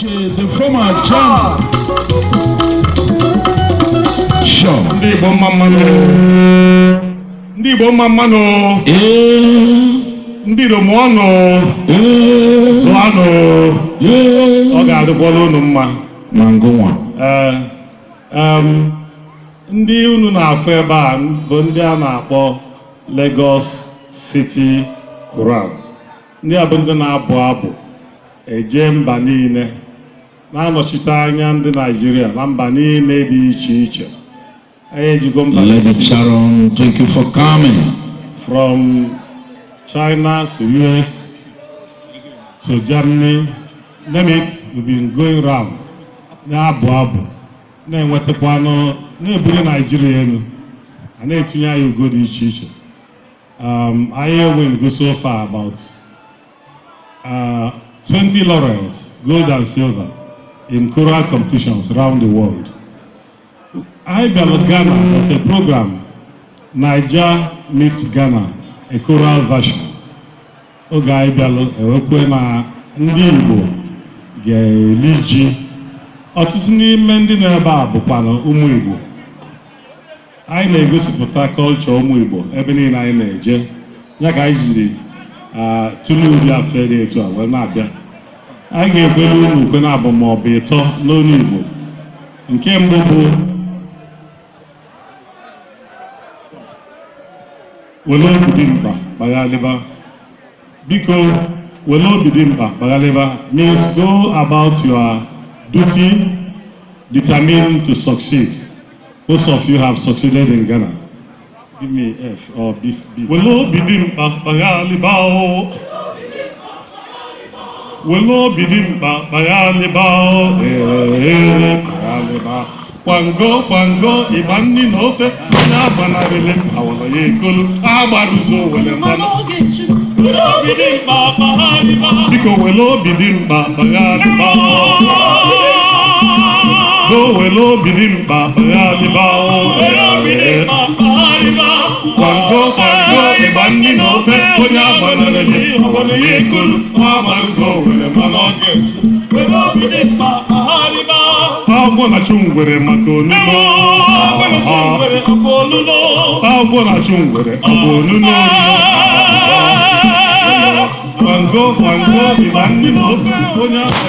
The former champ. Sure. Ndi bomma no. Ndi domono. Swano. Oga do bolo no ma. Mangonwa. Ndi unu na afọ ebe a bụ ndị a na-akpọ Lagos City Choral. Ndị a bụ ndị na-abụ abụ eje mba niile na-anọchite anya ndị Nigeria na mba niile dị iche iche. Lady Sharon, thank you for coming. From China to US to Germany, name it, we've been going round. Na-abụ abụ na-enwetakwa na-ebuli Nigeria elu a na-etinye anyị ugo dị iche iche. I will go so far about 20 laurels, gold and silver, in choral competitions around the world. Accra Ghana was a program, Niger meets Ghana, a choral version. Oga Ibalo ewekwe na ndị Igbo ga-Iriji. Ọtụtụ n'ime ndị na-ebe a bụkwa ụmụ Igbo. Anyị na-egosipụta culture ụmụ Igbo ebe niile anyị na-eje. Ya ka anyị jiri tụrụ uri afọ dị etu a wee na-abịa. Anyị ga-ekwere unu ukwe na abụ ma ọ bụ ịtọ n'olu Igbo. Nke mbụ bụ wele obi dị mkpa baghalịba. Biko wele obi dị mkpa baghalịba means go about your duty determined to succeed. Most of you have succeeded in Ghana. Give me F or B. Wele obi dị mkpa baghalịba o. Welo bidimba bayaliba bayaliba kwango ibani nofe na banarele awolo yekolu agbaruzo wele mano welo bidimba bayaliba biko welo bidimba bayaliba go welo bidimba bayaliba welo bidimba bayaliba kwango ibani nofe na banarele awolo yekolu agbaruzo Afọ na chungwere maka onuno. Afọ na chungwere maka onuno. Kwango ibani n'ofe onye afọ.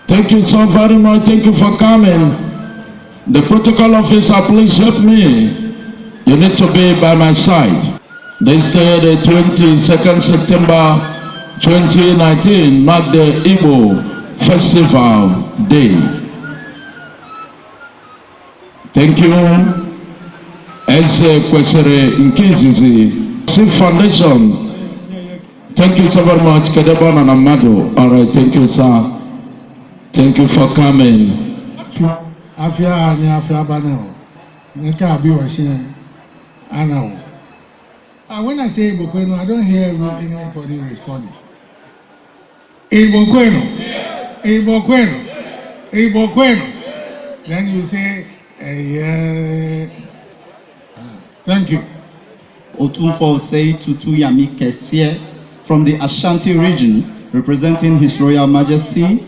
Thank you so very much. Thank you for coming. The protocol officer, please help me. You need to be by my side. This day, the 22nd September 2019, marked the Igbo Festival Day. Thank you. Eze Kwesere Nkizizi Foundation. Thank you so very much. Kedebon and Amado. All right, thank you, sir. Thank you for coming. Afia ni afia banao. Nka abi washine. Anao. When I say Igbo Kweno, I don't hear anybody responding. Igbo Kweno. Igbo Kweno. Igbo Kweno. Then you say, yeah. Thank you. Otunfo Sei Tutu Yami Kesie from the Ashanti region, representing His Royal Majesty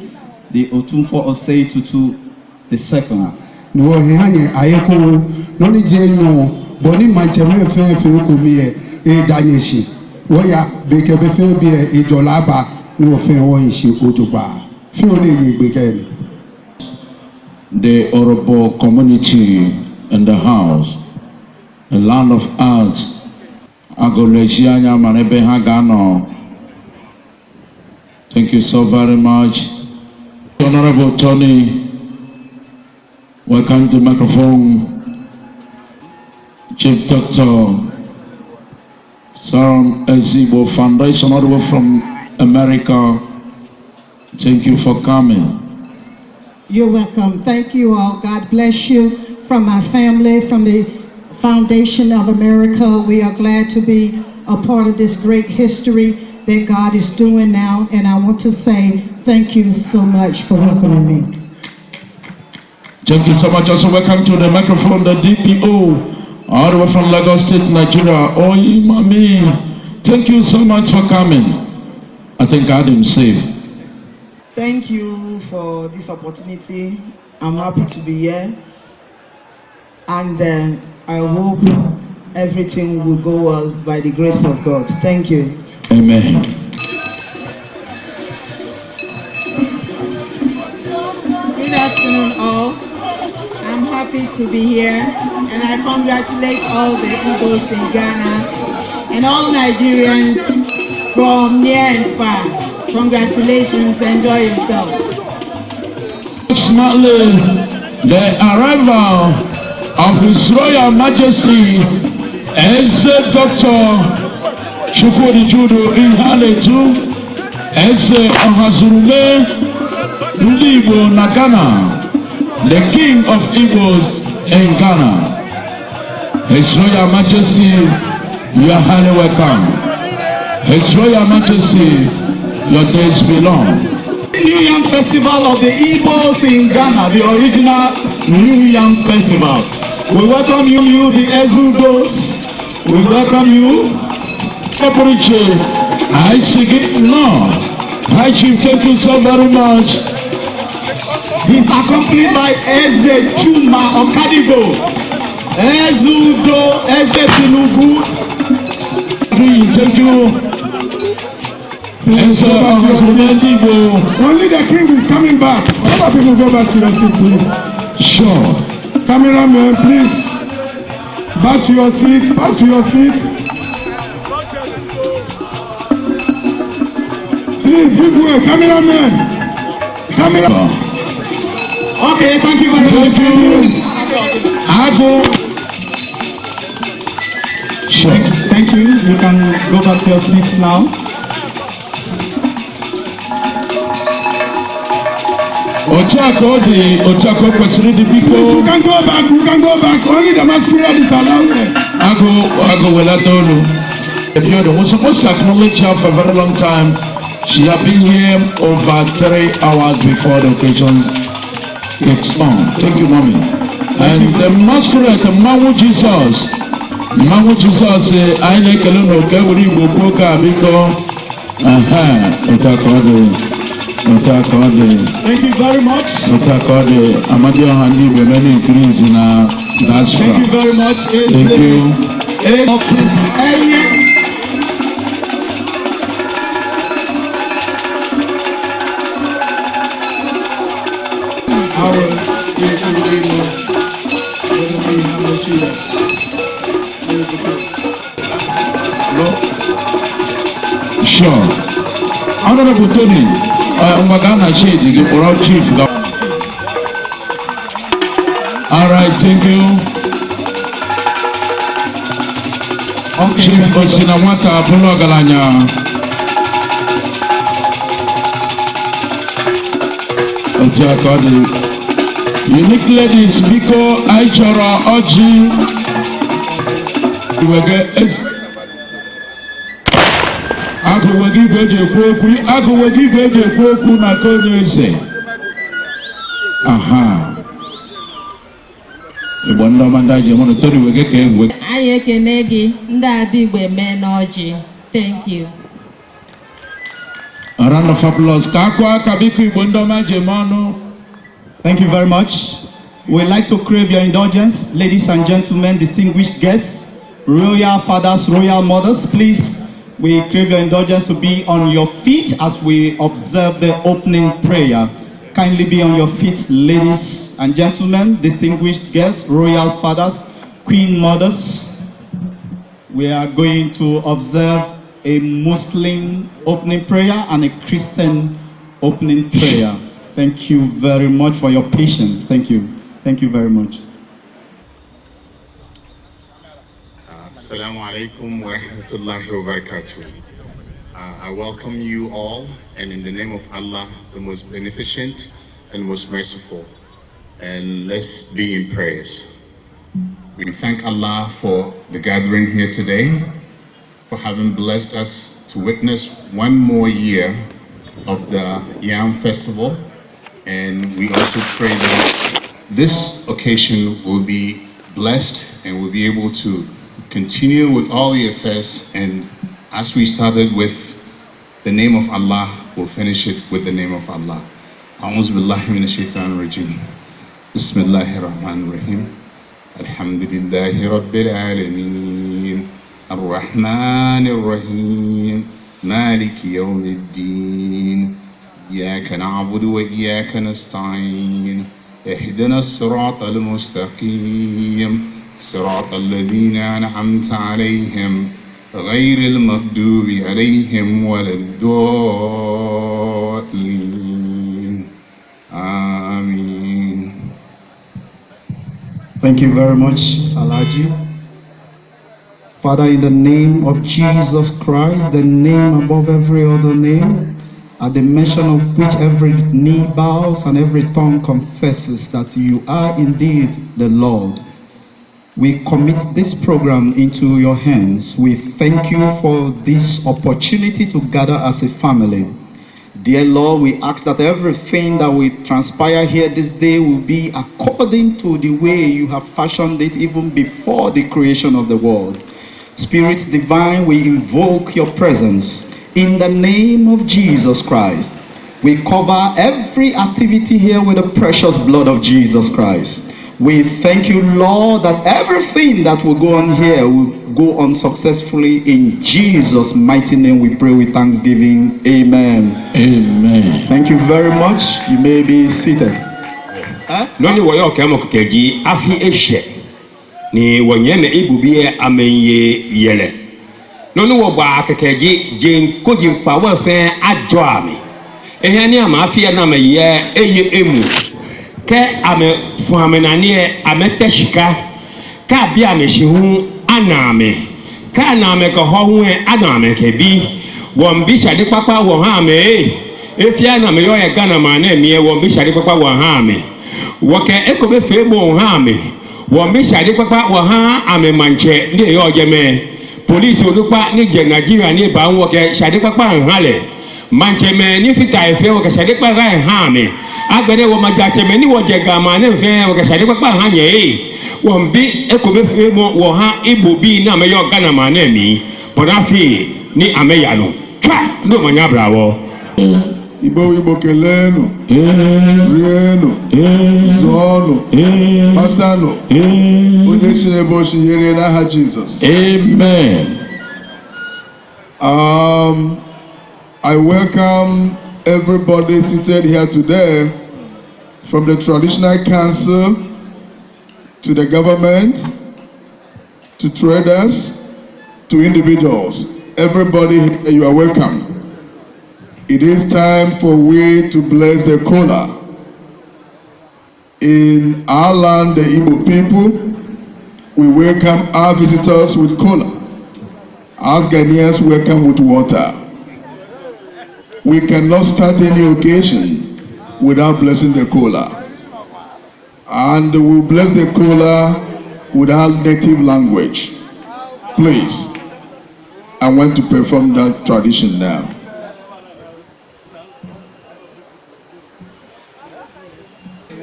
the Otunfo Osei Tutu II. No, Hanya, Ayako, Noni Jeno, Bonnie Manchame Fair Fukumie, a Danishi, Waya, Baker Befebia, a Jolaba, no fair one she Utuba. Surely began. The Orobo community in the house, the land of arts, Agolesianya Manebeha Ghana. Thank you so very much. Honorable Tony, welcome to the microphone. Chief Doctor Sam Igbo Foundation, all the way from America. Thank you for coming. You're welcome. Thank you all. God bless you. From my family, from the Foundation of America, we are glad to be a part of this great history that God is doing now. And I want to say thank you so much for welcoming me. Thank you so much. Also welcome to the microphone, the DPO, all the way from Lagos State, Nigeria. Oh, Mami, thank you so much for coming. I thank God I'm safe. Thank you for this opportunity. I'm happy to be here. And I hope everything will go well by the grace of God. Thank you. Amen. Good afternoon all. I'm happy to be here and I congratulate all the Igbos in Ghana and all Nigerians from near and far. Congratulations, enjoy yourself. Smartly, the arrival of His Royal Majesty as Dr. Chukwudi Judo in Haletu as Ohazurule Igbo na Ghana, the King of Igbos in Ghana. His Royal Majesty, you are highly welcome. His Royal Majesty, your days belong. New Yam Festival of the Igbos in Ghana, the original New Yam Festival. We welcome you, the Ezudos. We welcome you. I sing it now. Hi Chief, thank you so very much. He's accompanied by Eze Chuma Okadibo, Ezudo, Eze Tinubu. Thank you. And so, Only the king is coming back. Other people go back to the seat, please. Sure. Cameraman, please. Back to your seat. Back to your seat. Please, give way. Cameraman. Cameraman. Okay, thank you very much. Thank you. Ago. Sure. Thank you. You can go back to your seats now. Ochako kwesịrị dị biko. You can go back. You can go back. Only the masquerade is allowed. Ago welata olu. We're supposed to acknowledge her for a very long time. She has been here over 3 hours before the occasion kicks on. Thank you, mommy. And the masquerade, Mawu Jesus, I like a little okay, we will go biko. Thank you very much. Amadio Handi, we many increase in diaspora. Thank you very much. Thank you. Sure. Honorable Tony, Ghana Shade, for our chief. All right, thank you. Chief Osinawata Apollo Galanya. Unique ladies, Biko Aichora Oji. You will get Ago will give a quoku na konye. Aha. Ibanda mandaje mono tori we get we. Aye kenegi nda adigbe me n'ọjị. Thank you. A round of applause. Kakwa Kabiku Ibondoma Jemano. Thank you very much. We'd like to crave your indulgence, ladies and gentlemen, distinguished guests, royal fathers, royal mothers. Please, we crave your indulgence to be on your feet as we observe the opening prayer. Kindly be on your feet, ladies and gentlemen, distinguished guests, royal fathers, queen mothers. We are going to observe a Muslim opening prayer and a Christian opening prayer. Thank you very much for your patience. Thank you. Thank you very much. Assalamu alaikum wa rahmatullahi wa barakatuh. I welcome you all, and in the name of Allah, the most beneficent and most merciful. And let's be in prayers. We thank Allah for the gathering here today, for having blessed us to witness one more year of the Yam Festival. And we also pray that this occasion will be blessed and we'll be able to continue with all the affairs. And as we started with the name of Allah, we'll finish it with the name of Allah. A'udhu billahi minash shaitanir rajim. Bismillahir rahmanir rahim. Alhamdulillahi rabbil alameen. Ar-Rahmanir Rahim. Maliki yawmiddin. إياك نعبد وإياك نستعين اهدنا الصراط المستقيم صراط الذين أنعمت عليهم غير المغضوب عليهم ولا الضالين آمين. Thank you very much, Alhaji. Father, in the name of Jesus Christ, the name above every other name, at the mention of which every knee bows and every tongue confesses that you are indeed the Lord, we commit this program into your hands. We thank you for this opportunity to gather as a family. Dear Lord, we ask that everything that will transpire here this day will be according to the way you have fashioned it even before the creation of the world. Spirit divine, we invoke your presence. In the name of Jesus Christ, we cover every activity here with the precious blood of Jesus Christ. We thank you, Lord, that everything that will go on here will go on successfully. In Jesus' mighty name we pray with thanksgiving. Amen. Amen. Thank you very much. You may be seated. Noni wayo kemo keji afi eshe ni wanyeme ibubie amenye yele. Noni wogba kekeji jin koji pawe fe ajo ami. Ehani ama afi na me ye eye emu. Ke ame fuamenanie ame teshika ka bia me shihu aname ka aname ko ho hu aname ke bi won bi shade papa wo ha me efia na me yo ye Ghana ma na emi won bi shade papa wo ha me wo ke ekobe febo ha me won bi shade papa wo ha ame manche ndi yo je me police olupa ni je Nigeria ni ba wo ke shade papa han le manche me ni fita efe wo ke shade papa ha me agbere wo majache me ni wo je gama na fe wo ke shade papa han ye won bi ekobe febo wo ha Igbo bi na me yo Ghana ma na emi podafi ni ameyano twa no manya brawo Igbo kelenu rienu zonu matano onye chinebo shinyere n'aha Jesus. Amen. I welcome everybody seated here today, from the traditional council to the government to traders to individuals. Everybody, you are welcome. It is time for we to bless the kola. In our land, the Igbo people, we welcome our visitors with kola. As Ghanaians welcome with water. We cannot start any occasion without blessing the kola. And we bless the kola with our native language. Please, I want to perform that tradition now.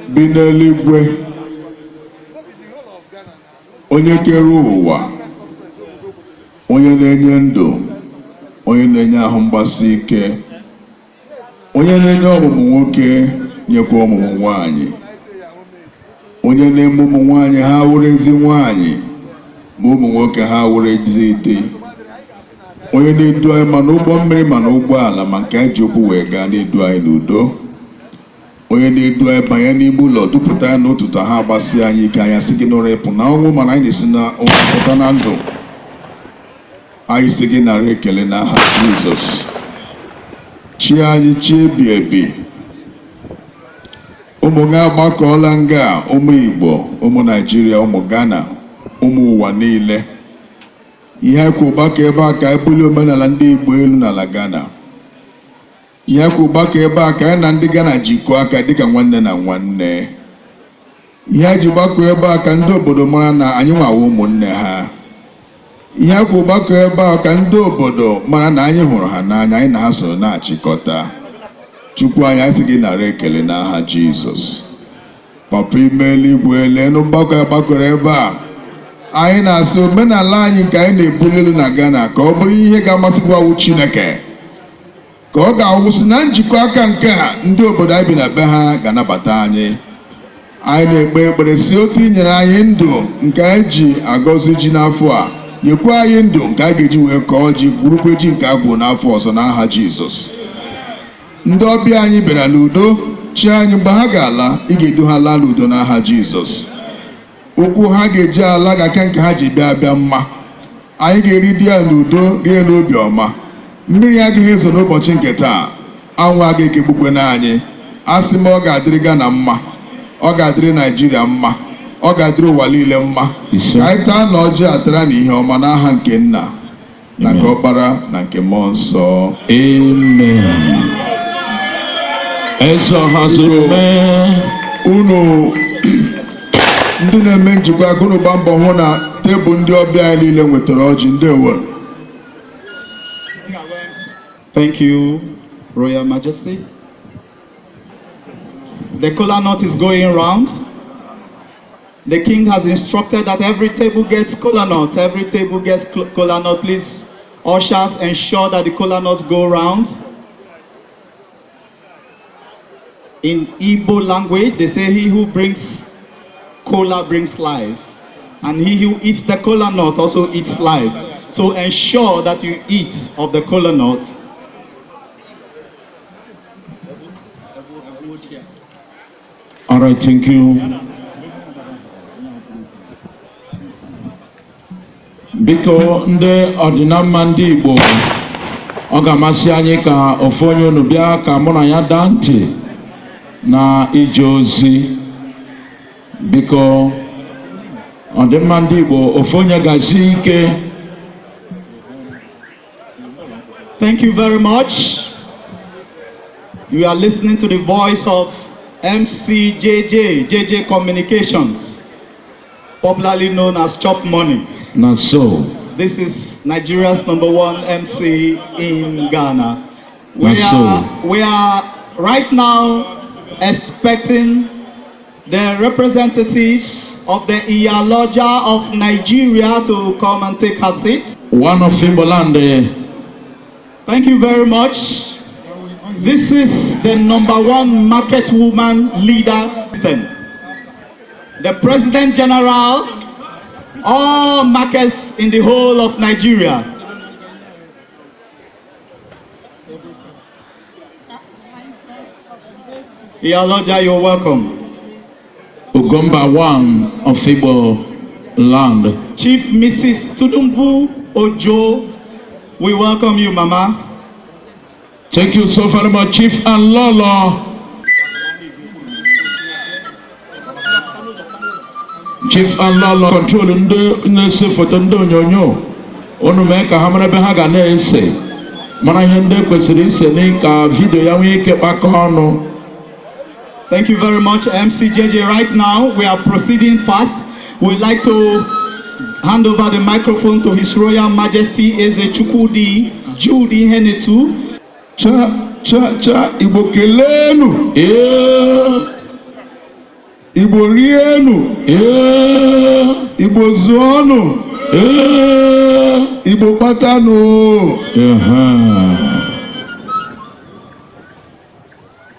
Bineligwe onye kere ụwa, onye na-enye ndụ, onye na-enye ahụ mgbasi ike, onye na-enye ọmụmụ nwoke nyekwa ọmụmụ nwaanyị, onye na-eme ụmụ nwaanyị ha wụrụ ezi nwaanyị ma ụmụ nwoke ha wụrụ ezi ite, onye na-edu anyị ma n'ụgbọ mmiri ma n'ụgbọala ma nke anyị ji ụkwụ wee gaa na-edu anyị n'udo, onye na-edu anyị banye n'ime ụlọ dupụta ya n'ụtụtụ ha agbasi anyị ike anyị sị gị n'ụra ịpụ na ọnwụ mana anyị na-esi na ụra pụta na ndụ, anyị sị gị nara ekele n'aha Jizọs. Chi anyị chi ebi ebi, ụmụ gị agbakọọla nga, ụmụ Igbo, ụmụ Naịjirịa, ụmụ Ghana, ụmụ ụwa niile. Ihe kwụ gbakọ ebe a ka anyị bulie omenala ndị Igbo elu n'ala Ghana. Ihe kwụ gbakọ ebe a ka anyị na ndị Ghana jikọọ aka dịka nwanne na nwanne. Ihe ji gbakọ ebe a ka ndị obodo mara na anyị nwawo ụmụnne ha. Ihe kwụ gbakọ ebe a ka ndị obodo mara na anyị hụrụ ha n'anya, anyị na ha soro na-achịkọta. Chukwu anyị asị gị nara ekele n'aha Jizọs. Papa ime eluigwe, leenụ mgbakọ ya gbakọrọ ebe a. Anyị na-asị omenala anyị nke anyị na-ebuli elu na Ghana ka ọ bụrụ ihe ga-amasịkwawu Chineke, ka ọ ga-awụsị na njikọ aka nke a ndị obodo anyị bi na be ha ga-anabata anyị. Anyị na-ekpe ekpere si otu inyere anyị ndụ nke anyị ji agọzi ji n'afọ a, nyekwa anyị ndụ nke a ga-eji wee kọọ ji, gwurukwe ji nke a gwuru n'afọ ọzọ n'aha Jizọs. Ndị ọbịa anyị bịara n'udo, chi anyị mgbe ha ga-ala ị ga-edu ha laa n'udo n'aha Jizọs. Okwu ha ga-eji ala ga-aka nke ha ji bịa mma, anyị ga-eri di ya n'udo, rie n'obi ọma. Mmiri agaghị ezo n'ụbọchị nke taa, anwụ agaghị ekegbukwe n'anyị. Asị m ọ ga-adịrị Ghana mma, ọ ga-adịrị Naịjirịa mma, ọ ga-adịrị ụwa niile mma. Ka anyị taa na ọjị atara na ihe ọma n'aha nke Nna na nke Ọkpara na nke Mmụọ Nsọ. Amen. Eso ha zuru mee unu ndị na-eme njikwa aka unu gbaa mbọ hụ na tebụl ndị ọbịa anyị niile nwetara ọjị. Ndewo. Thank you, Royal Majesty. The kola nut is going round. The king has instructed that every table gets kola nut. Every table gets kola nut. Please, ushers, ensure that the kola nuts go round. In Igbo language, they say he who brings kola brings life, and he who eats the kola nut also eats life. So ensure that you eat of the kola nut. All right, thank you. Biko ndị ọdịnama ndị Igbo, ọ ga-amasị anyị ka ofu onye unu bịa ka mụ na ya daa ntị na ije ozi. Biko ọdịmma ndị Igbo, ofu onye gazi ike. Thank you very much. You are listening to the voice of MC JJ Communications, popularly known as Chop Money. Not so. This is Nigeria's #1 MC in Ghana. We are right now expecting the representatives of the Iyaloja of Nigeria to come and take her seat. One of Imboland. Thank you very much. This is the #1 market woman leader, the President General, all markets in the whole of Nigeria. Iyaloja, you're welcome. Ugomba 1 of Igbo land. Chief Mrs. Tudumbu Ojo, we welcome you, Mama. Thank you so very much, Chief and Lolo. Chief and Lolo control ndị na-ese foto ndị onyonyo. Unu mee ka ha mara ebe ha ga na-ese. Mara ihe ndị kwesịrị ise n'ịka vidio ya nwee ike kpakọ ọnụ. Thank you very much, MCJJ. Right now, we are proceeding fast. We'd like to hand over the microphone to His Royal Majesty Eze Chukwudi Judy Henetu. Igbo kelenu. Igbo rienu. Igbo zuonu. Igbo patanu.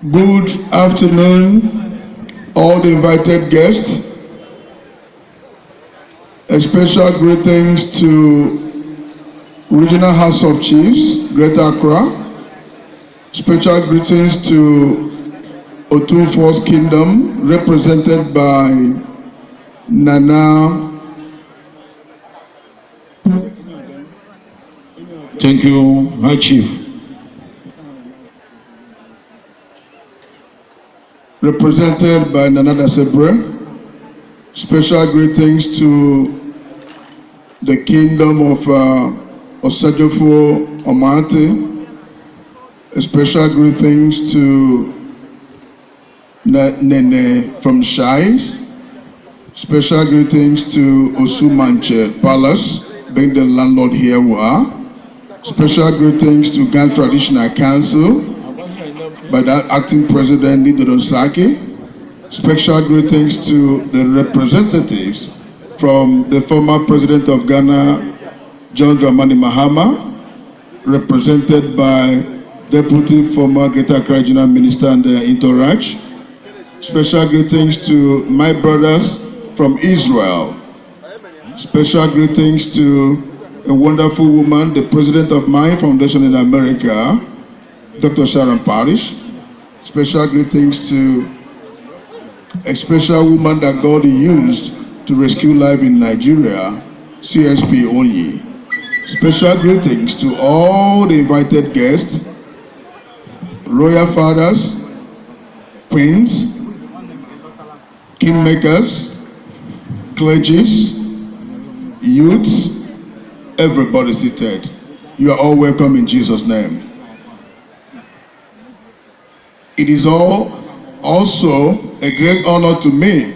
Good afternoon, all the invited guests. A special greetings to Regional House of Chiefs, Greater Accra. Special greetings to Otunfo's Kingdom, represented by Nana. Thank you, High Chief. Represented by Nana Dasebre. Special greetings to the Kingdom of Osajofo Omate. A special greetings to Nene from Shais. Special greetings to Osumanche Palace, being the landlord here we are. Special greetings to Gan Traditional Council by the acting president Nidodo Saki. Special greetings to the representatives from the former president of Ghana, John Dramani Mahama, represented by Deputy former Greater Accra Regional Minister and Interach. Special greetings to my brothers from Israel. Special greetings to a wonderful woman, the president of my foundation in America, Dr. Sharon Parish. Special greetings to a special woman that God used to rescue life in Nigeria, CSP Onyi. Special greetings to all the invited guests, royal fathers, queens, kingmakers, clergies, youths, everybody seated. You are all welcome in Jesus' name. It is also a great honor to me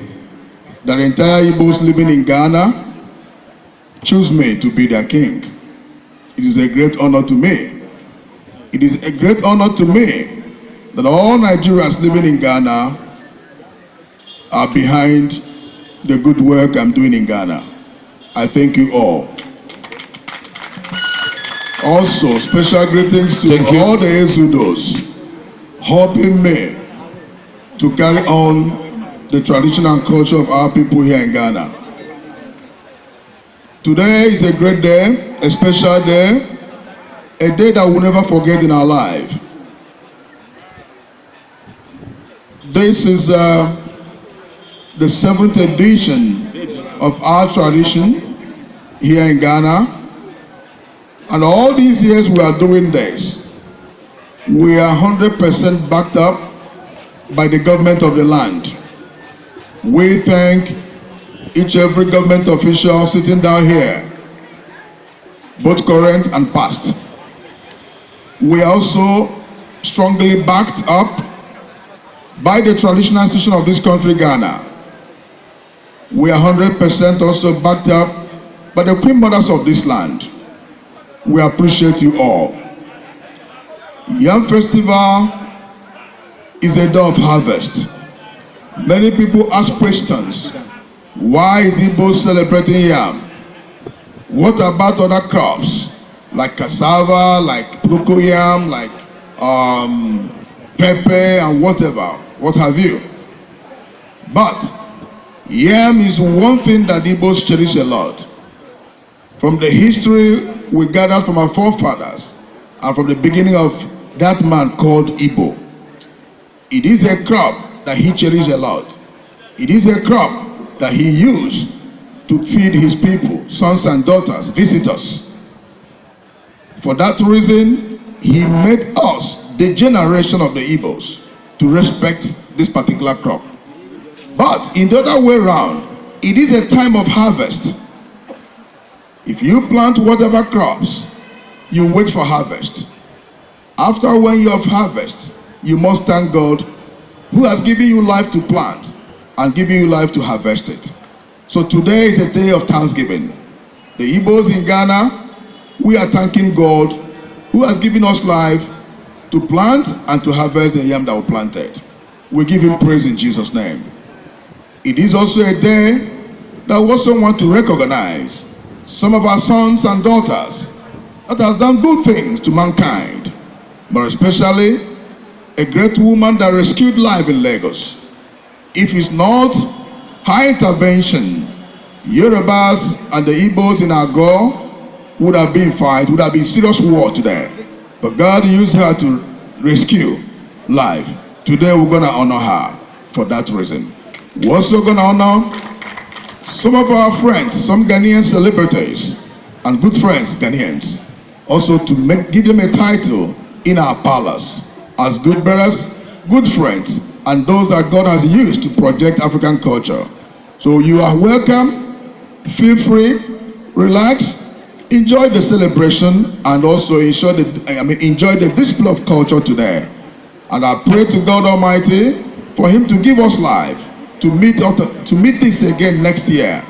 that the entire Igbos living in Ghana choose me to be their king. It is a great honor to me. It is a great honor to me that all Nigerians living in Ghana are behind the good work I'm doing in Ghana. I thank you all. Also, special greetings to all the Ezudos helping me to carry on the tradition and culture of our people here in Ghana. Today is a great day, a special day, a day that we'll never forget in our life. This is the 7th edition of our tradition here in Ghana. And all these years we are doing this, we are 100% backed up by the government of the land. We thank each every government official sitting down here, both current and past. We are also strongly backed up by the traditional institution of this country, Ghana. We are 100% also backed up by the Queen Mothers of this land. We appreciate you all. Yam Festival is a day of harvest. Many people ask questions. Why is Igbo celebrating yam? What about other crops like cassava, like cocoyam, like pepper and whatever, what have you? But yam is one thing that Igbos cherish a lot. From the history we gathered from our forefathers and from the beginning of that man called Igbo, it is a crop that he cherished a lot. It is a crop that he used to feed his people, sons and daughters, visitors. For that reason, he made us, the generation of the Igbos, to respect this particular crop. But in the other way around, it is a time of harvest. If you plant whatever crops, you wait for harvest. After when you have harvest, you must thank God who has given you life to plant and given you life to harvest it. So today is a day of thanksgiving. The Igbos in Ghana, we are thanking God who has given us life to plant and to harvest the yam that we planted. We give him praise in Jesus' name. It is also a day that we also want to recognize some of our sons and daughters that have done good things to mankind, but especially a great woman that rescued life in Lagos. If it's not her intervention, Yorubas and the Igbos in Agor would have been serious war today. But God used her to rescue life. Today we're going to honor her for that reason. We're also going to honor some of our friends, some Ghanaian celebrities and good friends, Ghanaians, also to give them a title in our palace as good brothers, good friends, and those that God has used to project African culture. So you are welcome. Feel free, relax, enjoy the celebration, and also enjoy the display of culture today. And I pray to God Almighty for Him to give us life to meet this again next year.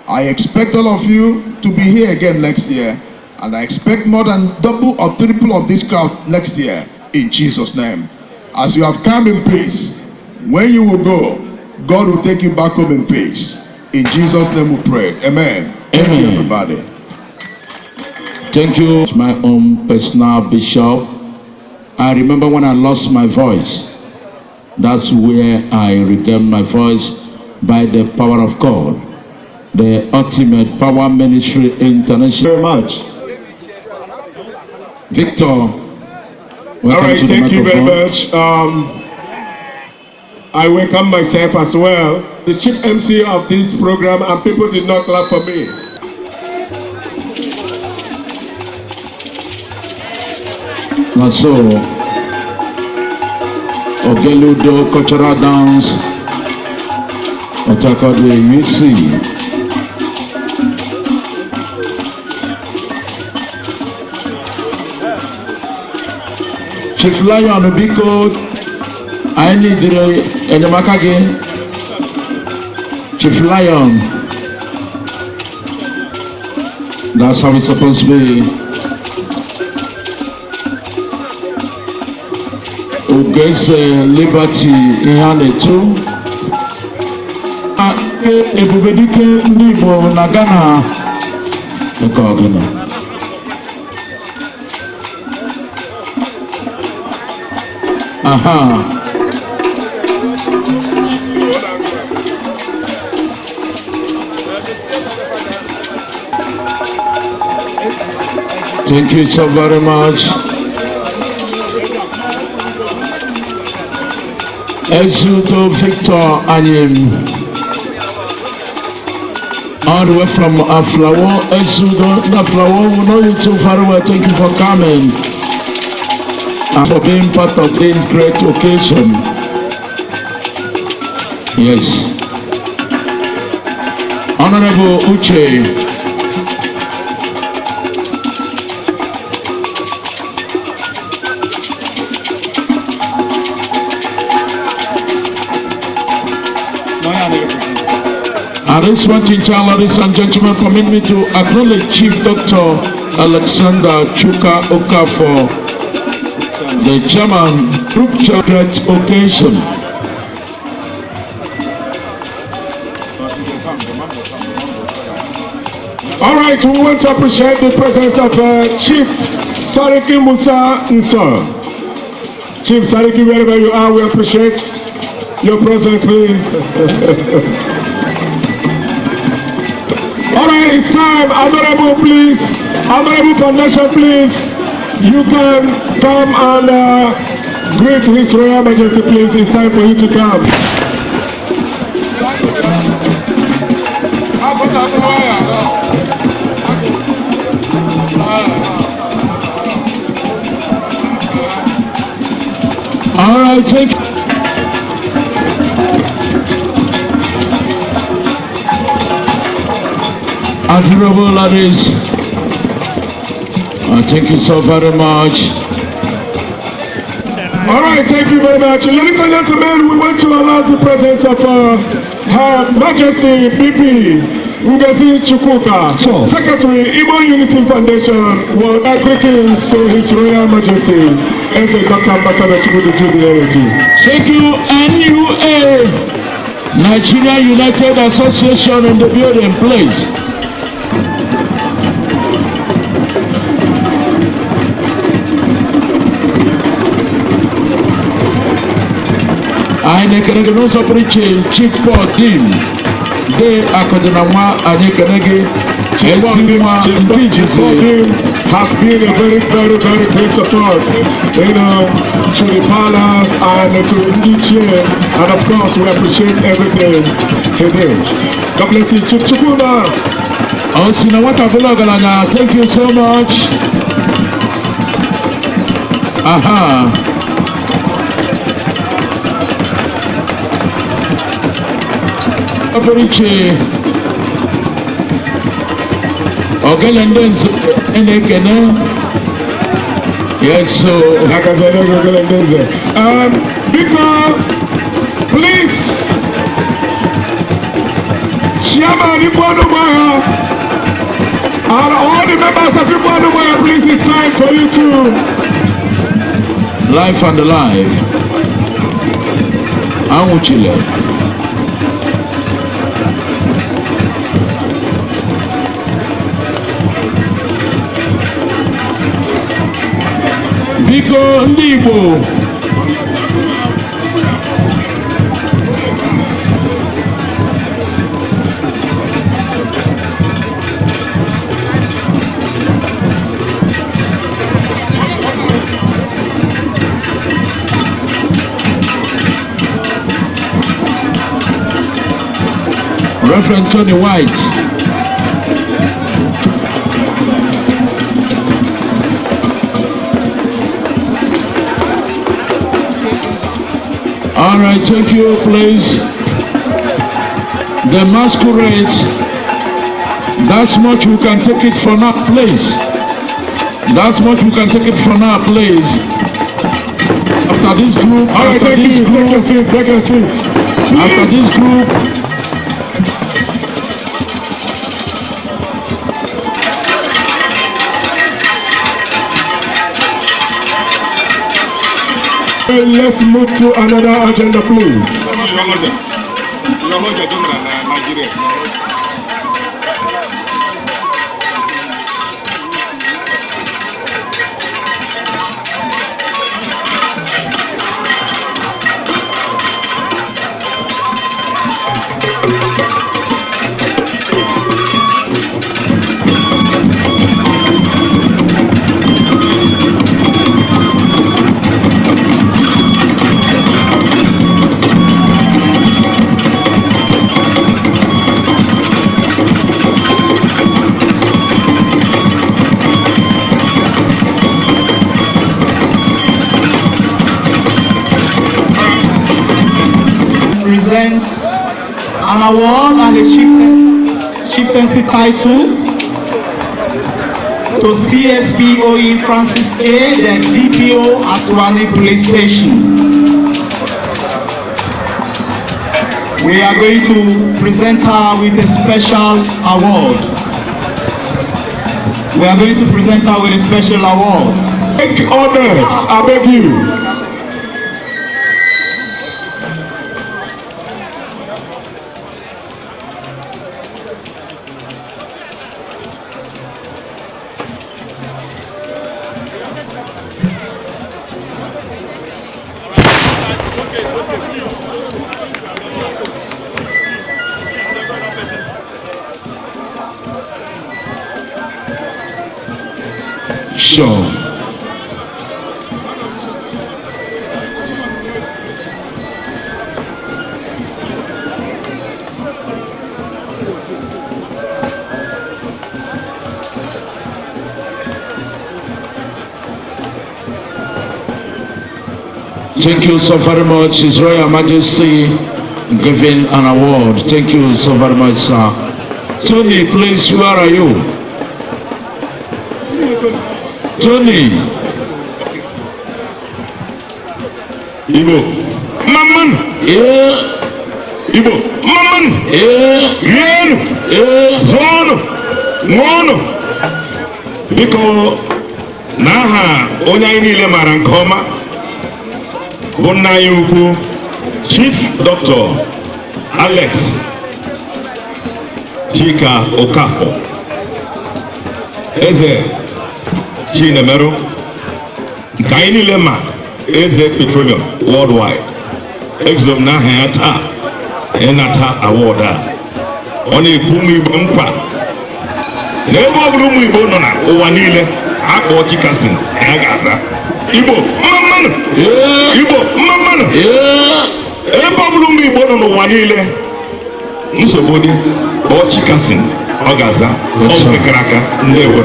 I expect all of you to be here again next year, and I expect more than double or triple of this crowd next year in Jesus' name. As you have come in peace, when you will go, God will take you back home in peace. In Jesus' name we pray. Amen. Thank you, everybody. Thank you, my own personal bishop. I remember when I lost my voice. That's where I regained my voice by the power of God. The Ultimate Power Ministry International. Very much. Victor, all right, to thank you very much. I welcome myself as well, the chief MC of this program, and people did not clap for me. Not so. Ogeludo cultural dance. Otakode UC. Chief Lion Obiko, I need the Enemakage. Chief Lion. That's how it's supposed to be. Ugese Liberty Ihanetu. Ebubedike Igbo na Ghana. Aha. Thank you so very much. Ezudo Victor Anyim. All the way from Aflawo. Ezudo Aflawo, we know you too very well. Thank you for coming and for being part of this great occasion. Yes. Honorable Uche. At this point in time, ladies and gentlemen, permit me to acknowledge Chief Dr. Alexander Chuka Okafor, the chairman, group great occasion. All right, we want to appreciate the presence of Chief Sariki Musa Nso. Chief Sariki, wherever you are, we appreciate your presence, please. All right, it's time. Honorable, please. Honorable Foundation, please. You can come and greet His Royal Majesty, please. It's time for you to come. All right, thank you. Honorable ladies, thank you so very much. All right, thank you very much. Ladies and gentlemen, we want to announce the presence of Her Majesty BP Ngozi Chukwuka, Secretary, Igbo Unity Foundation. Well, greetings to His Royal Majesty, as a Dr. Ambassador Chukwuka Jubilee. Thank you, NUA, Nigeria United Association in the building, please. anyị na-ekene gị n'ụzọ pụrụ iche Chief Paul Dim de akọdịnanwa anyị ekene gị ezi nwa ndị ijizi has been a very, very, very great support, to the palace and to each year. And of course, we appreciate everything he did. God bless you, Chukuna. Osina Watabulogalanya, thank you so much. Aha. Operiche. Ogelendense enekene. Yes, so. Because, please, Chairman Igbo and all the members of Igbo, please, it's time for you to. Life and life. Amuchile. Biko ndị Igbo. Reverend Tony White. All right, thank you, please. The masquerade, that's much we can take it for now, please. That's much we can take it for now, please. After this group, after this group, let's move to another agenda, please. Presents an award and a chieftaincy title to CSPOE Francis A. the DPO Aswani Police Station. We are going to present her with a special award. We are going to present her with a special award. Take honors, I beg you. Sure. Thank you so very much, His Royal Majesty, giving an award. Thank you so very much, sir. Tony, please, where are you? Tony. Igbo. Maman. Yeah. Igbo. Maman. Yeah. Yenu. Yeah. Zono. Ngono. Biko n'aha onye anyị niile mara nke ọma bụ nna anyị ukwu Chief Dr. Alex Chika Okafor Eze Chinemero nke anyị niile ma Eze Petroleum Worldwide exom n'aha ya taa ịnata award a ọ na-ekwu ụmụ Igbo mkpa n'ebe ọ bụla ụmụ Igbo nọ na ụwa niile akpọ chikasin ya ga-aza Igbo mmanụ Igbo mmanụ ebe ọ bụla ụmụ Igbo nọ n'ụwa niile nsogbu dị kpọọ chikasin ọ ga-aza ọzụkara aka ndewo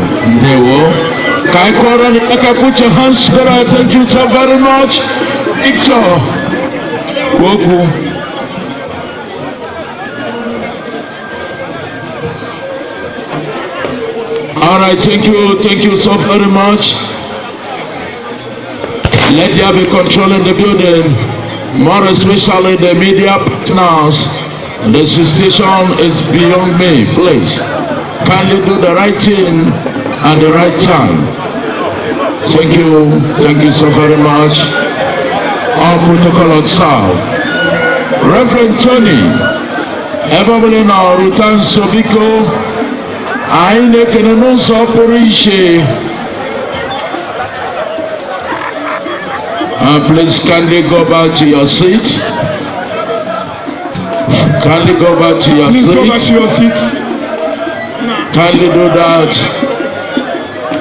ka anyị kọrọ ndị aka put your hands together. Thank you so very much Victor okwu. All right, thank you so very much. Let there be control in the building, more especially the media partners. The situation is beyond me. Please, kindly do the right thing at the right time. Thank you so very much. All protocol observed. Reverend Tony, everybody now return Sobiko. I make an announce operation. Please kindly go back to your seat. Kindly go back to your seat. Kindly do that.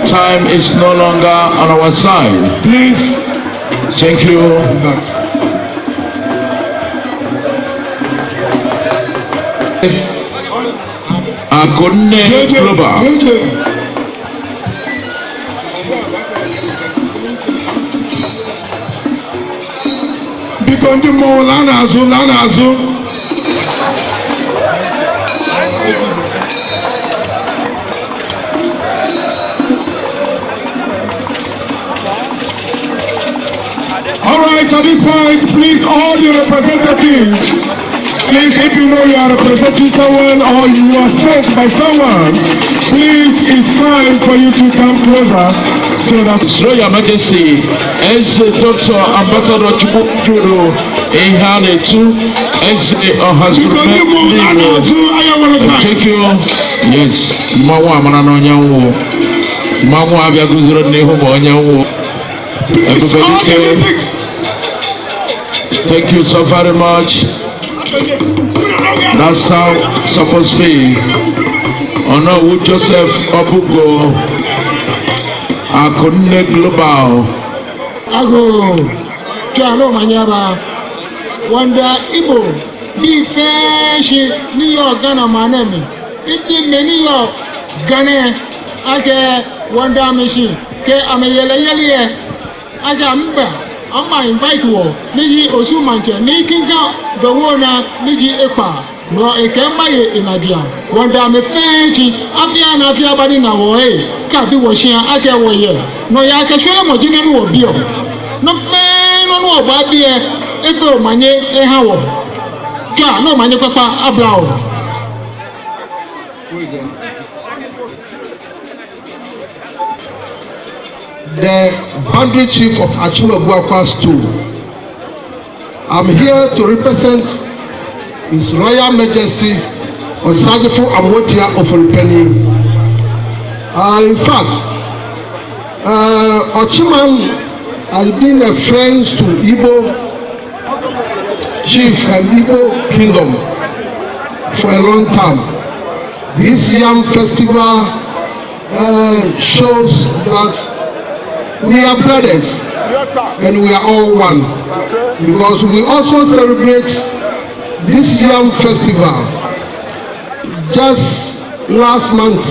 Time is no longer on our side. Please. Thank you. Akonne Global. Bikondi mo lana azu. All right, at this point, please, all the representatives, please, if you know you are representing someone or you are sent by someone, please, it's time for you to come closer so that... His Royal Majesty, as Dr. Ambassador Chukwu Ihane-tu, as has thank you. Yes, Mawa Manano Nyawo, Mawa Abiaguzuro Neho Nyawo. Everybody, thank you so very much. That's how it's supposed to be. Honor with Joseph Obugo, Akonne Global. Ago, Jalo Manyaba, Wanda Igbo, be fresh, New York, Ghana, Manemi. It's in New York, Ghana, Ake, Wanda Machine, Ke Amayele. Aja mba ama invite wo niji osu manche ni kinga dowona niji epa no ekemba ye inadia wanda me fenchi afia na afia bani na wo ka bi wo hia ake wo ye no ya ka hwele mo jine no obi o no fe no no oba bi efe o manye ha wo ka no manye papa abrao. The boundary chief of Achimabuakwa Stool. I'm here to represent His Royal Majesty Osajifo Amotia of Olupeni. In fact, Ochiman has been a friend to Igbo chief and Igbo kingdom for a long time. This yam festival shows that we are brothers, and we are all one, because we also celebrate this yam festival. Just last month,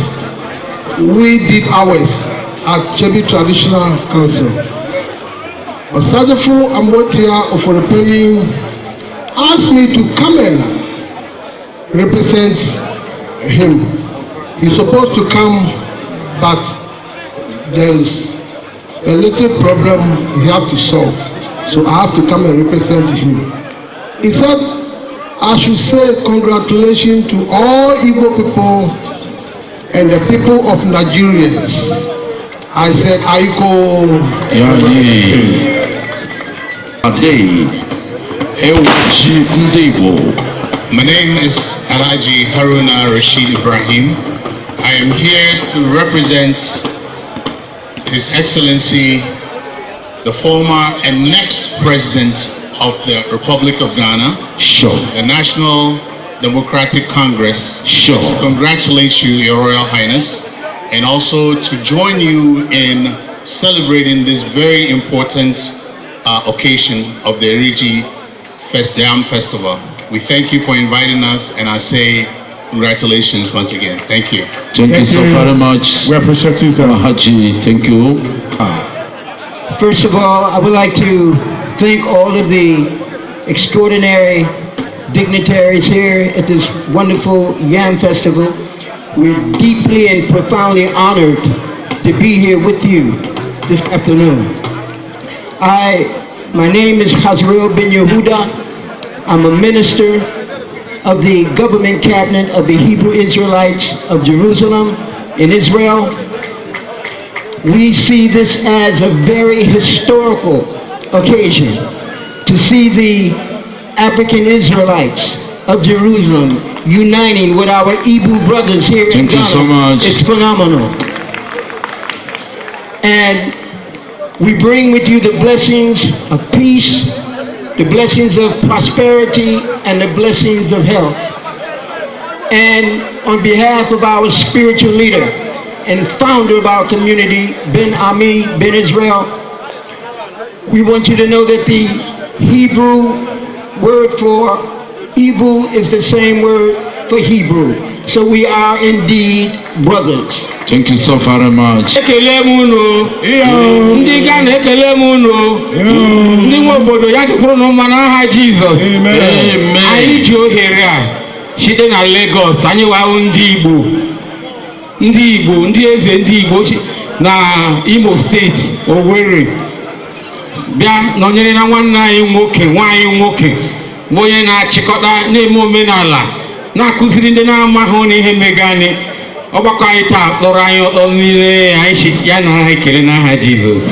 we did ours at Chebi Traditional Council. Osajifo Amotia of Olupeni asked me to come and represent him. He's supposed to come, but there's a little problem he have to solve, so I have to come and represent him. He said I should say congratulations to all Igbo people and the people of Nigerians. I said Aiko. My name is Iriji Haruna Rashid Ibrahim. I am here to represent His Excellency, the former and next President of the Republic of Ghana, the National Democratic Congress, to congratulate you, Your Royal Highness, and also to join you in celebrating this very important occasion of the Iriji Dam Festival. We thank you for inviting us, and I say congratulations once again. Thank you. Thank you so very much. We appreciate you, sir. Haji, thank you. First of all, I would like to thank all of the extraordinary dignitaries here at this wonderful Yam Festival. We're deeply and profoundly honored to be here with you this afternoon. My name is Khazril bin Yehuda. I'm a minister of the government cabinet of the Hebrew Israelites of Jerusalem in Israel. We see this as a very historical occasion to see the African Israelites of Jerusalem uniting with our Igbo brothers here in Ghana. Thank you so much. It's phenomenal. And we bring with you the blessings of peace, the blessings of prosperity, and the blessings of health. And on behalf of our spiritual leader and founder of our community, Ben Ami, Ben Israel, we want you to know that the Hebrew word for evil is the same word for Hebrew. So we are indeed brothers. Thank you so very much. Ndị Ghana ekele m unu. Ndị nwe obodo ya dịkwuru n'ụma n'aha Jizọs. Anyị ji ohere a site na Lagos, anyị wahụ ndị Igbo, ndị eze ndị Igbo na Imo steeti, Owerri, bịa nọnyere na nwanne anyị nwoke, nwaanyị nwoke, bụ onye na-achịkọta na-eme omenala, na-akụziri ndị na-amaghị n'ihe mega anyị. Ọgbakọ anyị taa kpọrọ anyị ọtọ niile, anyị ya na ekele n'aha Jizọs.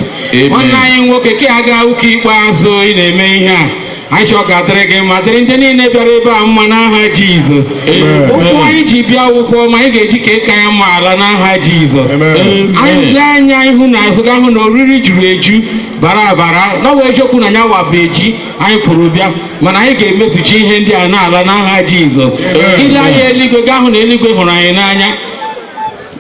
Nwanne anyị nwoke ka a gaa ụka ikpeazụ ị na-eme ihe a, anyị chọọ ga-adịrị gị mma, dịrị ndị niile bịara ebe a mma n'aha Jizọs. Ụkwụ anyị ji bịa akwụkwọ ma anyị ga-eji ka ịka ya mma ala n'aha Jizọs. Anyị lee anya ihu na azụ ga hụ na oriri juru eju bara abara, n'ọwa eziokwu na ya waba eji anyị pụrụ bịa, mana anyị ga-emezuchi ihe ndị a n'ala n'aha Jizọs. Ile anya eluigwe ga hụ na eluigwe hụrụ anyị n'anya.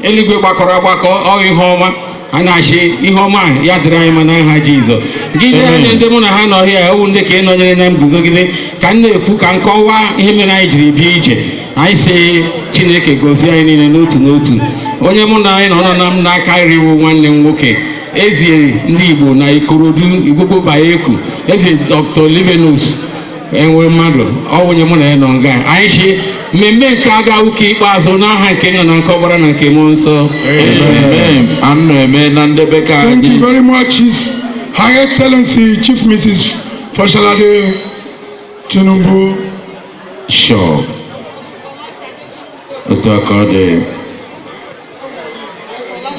Eluigwe gbakọrọ agbakọ ọ ihe ọma, a na-achị ihe ọma ya dịrị anyị ma n'aha Jizọs. Gide anya ndị mụ na ha nọ ọhịa ewu ndị ka ị nọnyere na nguzogide ka m na-ekwu ka m kọwaa ihe mere anyị jiri bịa ije. Anyị sị Chineke gozie anyị niile n'otu n'otu. Onye mụ na anyị nọ na m n'aka iriwu nwanne m nwoke, eze ndị Igbo na Ikorodu Igbo Bayeku, eze Dr. Livinus enwe mmadụ, ọ onye mụ na ya nọ nga. Anyị sị mmemme nke aga ụka ikpeazụ n'aha nke nna na nke ọgbara na nke mmụọ nsọ. Thank you very much, His High Excellency Chief Mrs. Fashalade Tinubu. Sure.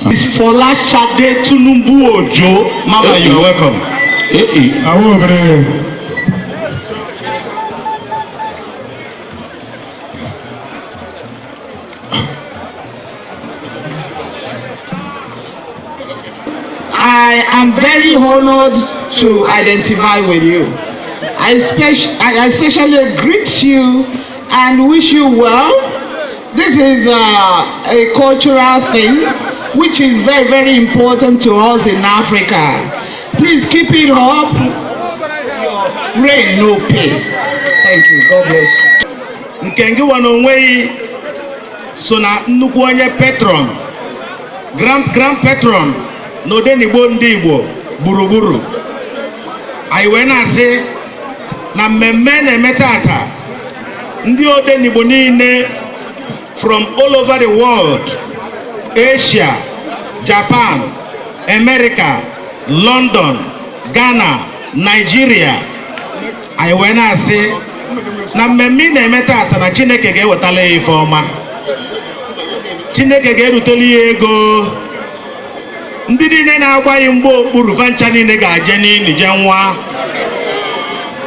Miss Folashade Tinubu Ojo. Mama, you're welcome. I am very honored to identify with you. I especially greet you and wish you well. This is a cultural thing which is very, very important to us in Africa. Please keep it up. Your reign no peace. Thank you. God bless you. Nkengi wanonwei so na nnukwu onye patron, grand patron n'Odenigbo ndị Igbo gburugburu. Anyị wee na-asị na mmemme na-eme tata ndị Odenigbo niile from all over the world, Asia, Japan, America, London, Ghana, Nigeria. Anyị wee na-asị na mmemme na-eme tata na Chineke ga-ewetala ya ife ọma. Chineke ga-eruteli ya ego. Ndị niile na-agbaghị mgbe okpuru vancha niile ga-aje n'ili je nwa.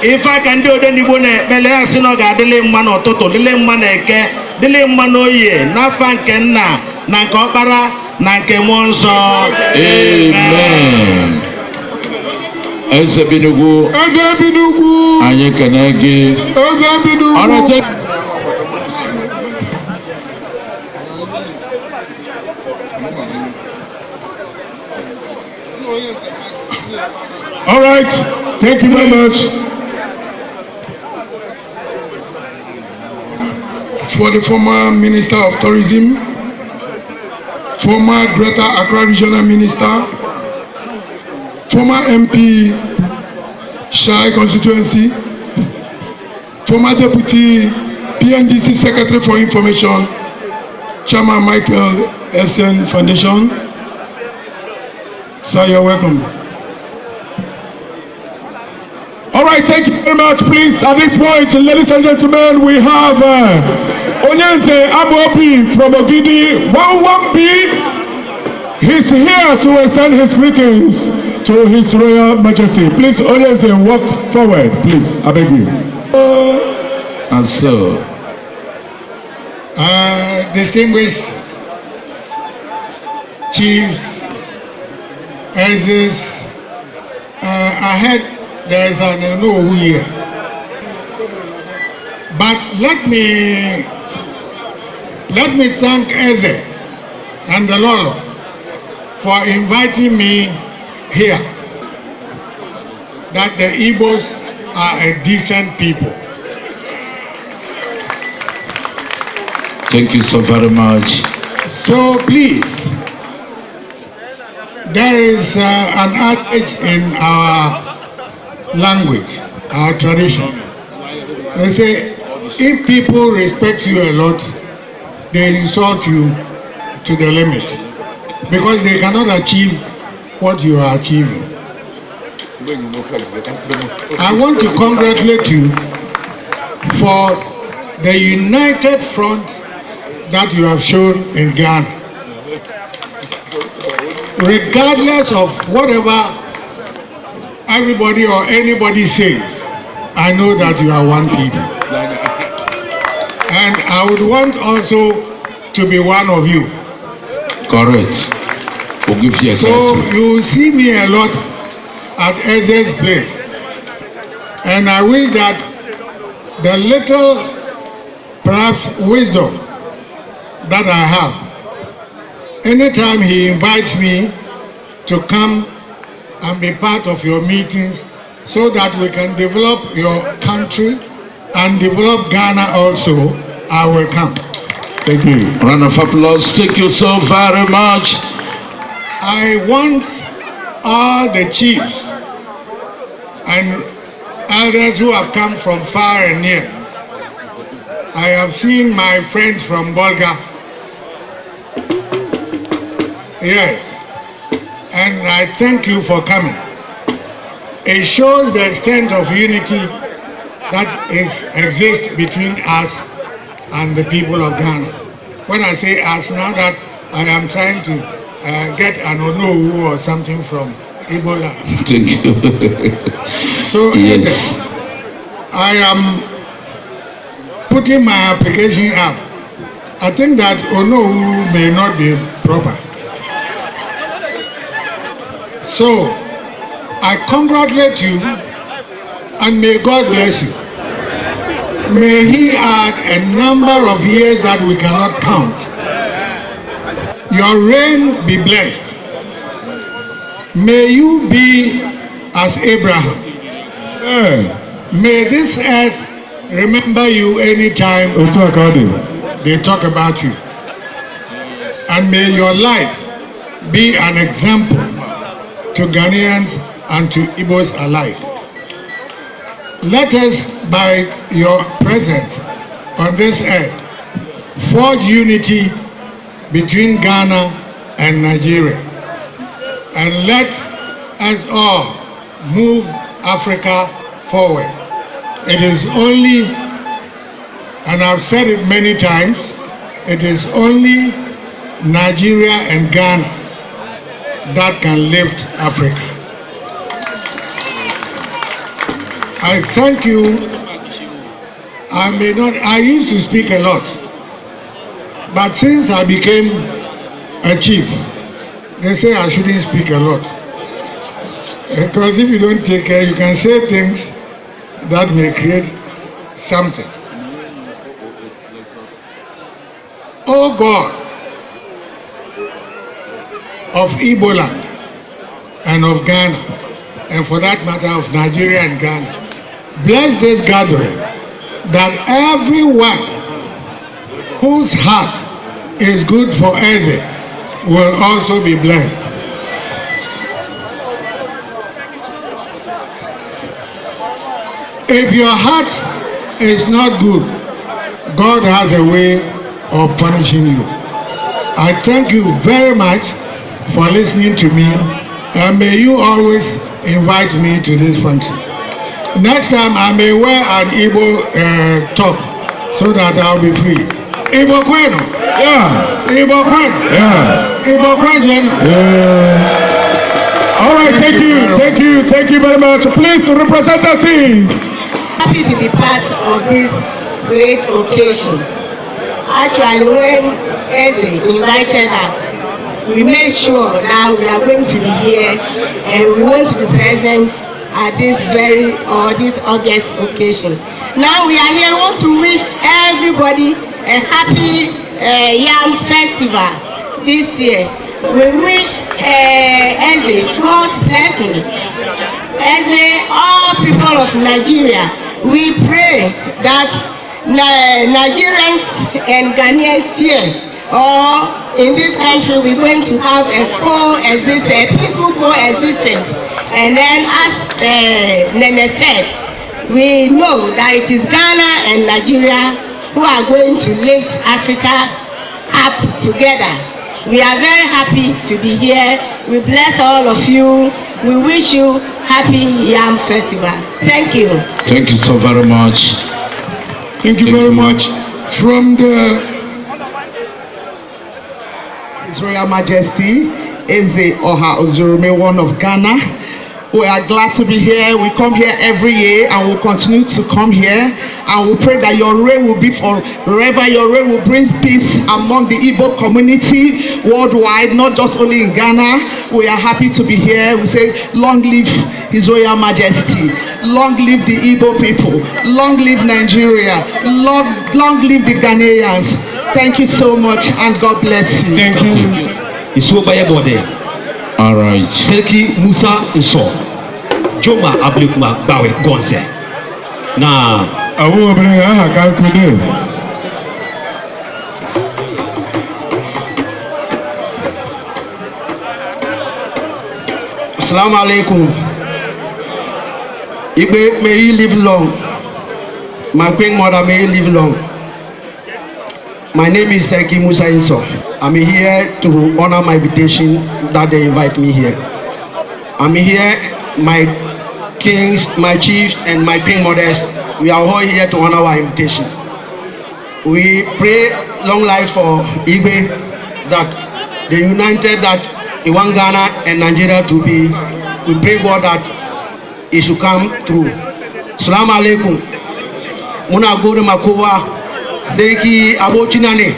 Ife aka ndị Odenigbo na-ekpele ya sị na ọ ga-adịlị mma n'ụtụtụ, dịlị mma n'eke, dịlị mma n'oye, n'afa nke Nna na nke Ọkpara na nke Mmụọ Nsọ. Amen. Eze Binugu. Eze Binugu. Anyị kene gị. Eze Binugu. All right, thank you very much. For the former Minister of Tourism, former Greater Accra Regional Minister, former MP, Shai constituency, former Deputy PNDC Secretary for Information, Chairman Michael Essen Foundation. Sir, you're welcome. All right, thank you very much. Please, at this point, ladies and gentlemen, we have Onyenze Abobi from Ogidi, 11B. He's here to extend his greetings to His Royal Majesty. Please, Onyenze, walk forward, please. I beg you. And so, distinguished chiefs, elders, I heard there is an no here, but let me thank Eze and the Lord for inviting me here. That the Igbos are a decent people. thank you so very much. So please, there is an adage in our language, our tradition. They say, if people respect you a lot, they insult you to the limit because they cannot achieve what you are achieving. I want to congratulate you for the united front that you have shown in Ghana. Regardless of whatever everybody or anybody says, I know that you are one people. And I would want also to be one of you. Correct. We'll give you a So title. you will see me a lot at Eze's place. And I wish that the little, perhaps, wisdom that I have, anytime he invites me to come and be part of your meetings so that we can develop your country and develop Ghana also, I will come. Thank you. Round of applause. Thank you so very much. I want all the chiefs and elders who have come from far and near. I have seen my friends from Bolga. Yes. And I thank you for coming. It shows the extent of unity that exists between us and the people of Ghana. When I say us, now that I am trying to get an Onowu or something from Ebola. Thank you. So yes. I am putting my application up. I think that Onowu may not be proper. So I congratulate you and may God bless you. May He add a number of years that we cannot count. Your reign be blessed. May you be as Abraham. May this earth remember you anytime they talk about you. And may your life be an example to Ghanaians and to Igbos alike. Let us, by your presence on this earth, forge unity between Ghana and Nigeria. And let us all move Africa forward. It is only, and I've said it many times, it is only Nigeria and Ghana that can lift Africa. I thank you. I used to speak a lot, but since I became a chief, they say I shouldn't speak a lot. Because if you don't take care, you can say things that may create something. Oh God of Igbo land and of Ghana, and for that matter of Nigeria and Ghana, bless this gathering that everyone whose heart is good for Eze will also be blessed. If your heart is not good, God has a way of punishing you. I thank you very much for listening to me, and may you always invite me to this function. Next time I may wear an Igbo top so that I'll be free. Igbo Kwenu? Yeah. Igbo Kwenu? Yeah. Igbo Kwenu? Yeah. All right, thank you very much. Please, representative. Happy to be part of this great occasion. Actually, when Eze invited us, we made sure that we are going to be here and we want to be present at this this August occasion. Now we are here. We want to wish everybody a happy Yam Festival this year. We wish Eze God's blessing. Eze, all people of Nigeria, we pray that Nigerians and Ghanaians here or in this country we're going to have a peaceful coexistence. And then as Nene said, we know that it is Ghana and Nigeria who are going to lift Africa up together. We are very happy to be here. We bless all of you. We wish you happy Yam Festival. Thank you. Thank you so very much. Thank you very much. From His Royal Majesty Eze Oha Ozurume, one of Ghana. We are glad to be here. We come here every year and we'll continue to come here. And we pray that your reign will be forever. Your reign will bring peace among the Igbo community worldwide, not just only in Ghana. We are happy to be here. We say, long live His Royal Majesty. Long live the Igbo people. Long live Nigeria. Long live the Ghanaians. Thank you so much and God bless you. Thank you. It's over your body. All right. Selki Musa Nso. Joma Ablikuma Bawe Gonze. Na. Awu obìnrin aha kan kudu. Assalamu alaikum. Igbe, may you live long. My queen mother, may you live long. My name is Selki Musa Nso. I'm here to honor my invitation that they invite me here. I'm here, my kings, my chiefs, and my queen mothers. We are all here to honor our invitation. We pray long life for Igbe, that they united, that we want Ghana and Nigeria to be. We pray God that it should come through. Assalamu alaikum. Muna gode makowa Zeki abochinane.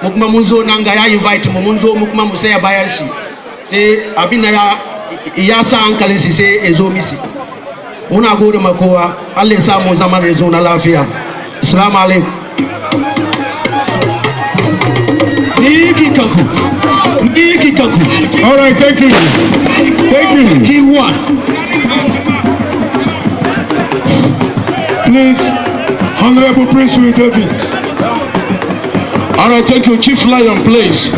Mukuma munzo nanga ya invite mu munzo mukuma musaya bayansi. Se abina ya sa hankali si sai ezo misi. Muna gode makowa Allah ya sa mu zama da ezo na lafiya. Assalamu alaikum. All right, thank you. Thank you. Key one. Please, Honorable Prince David. All right, thank you. Chief Lion, please.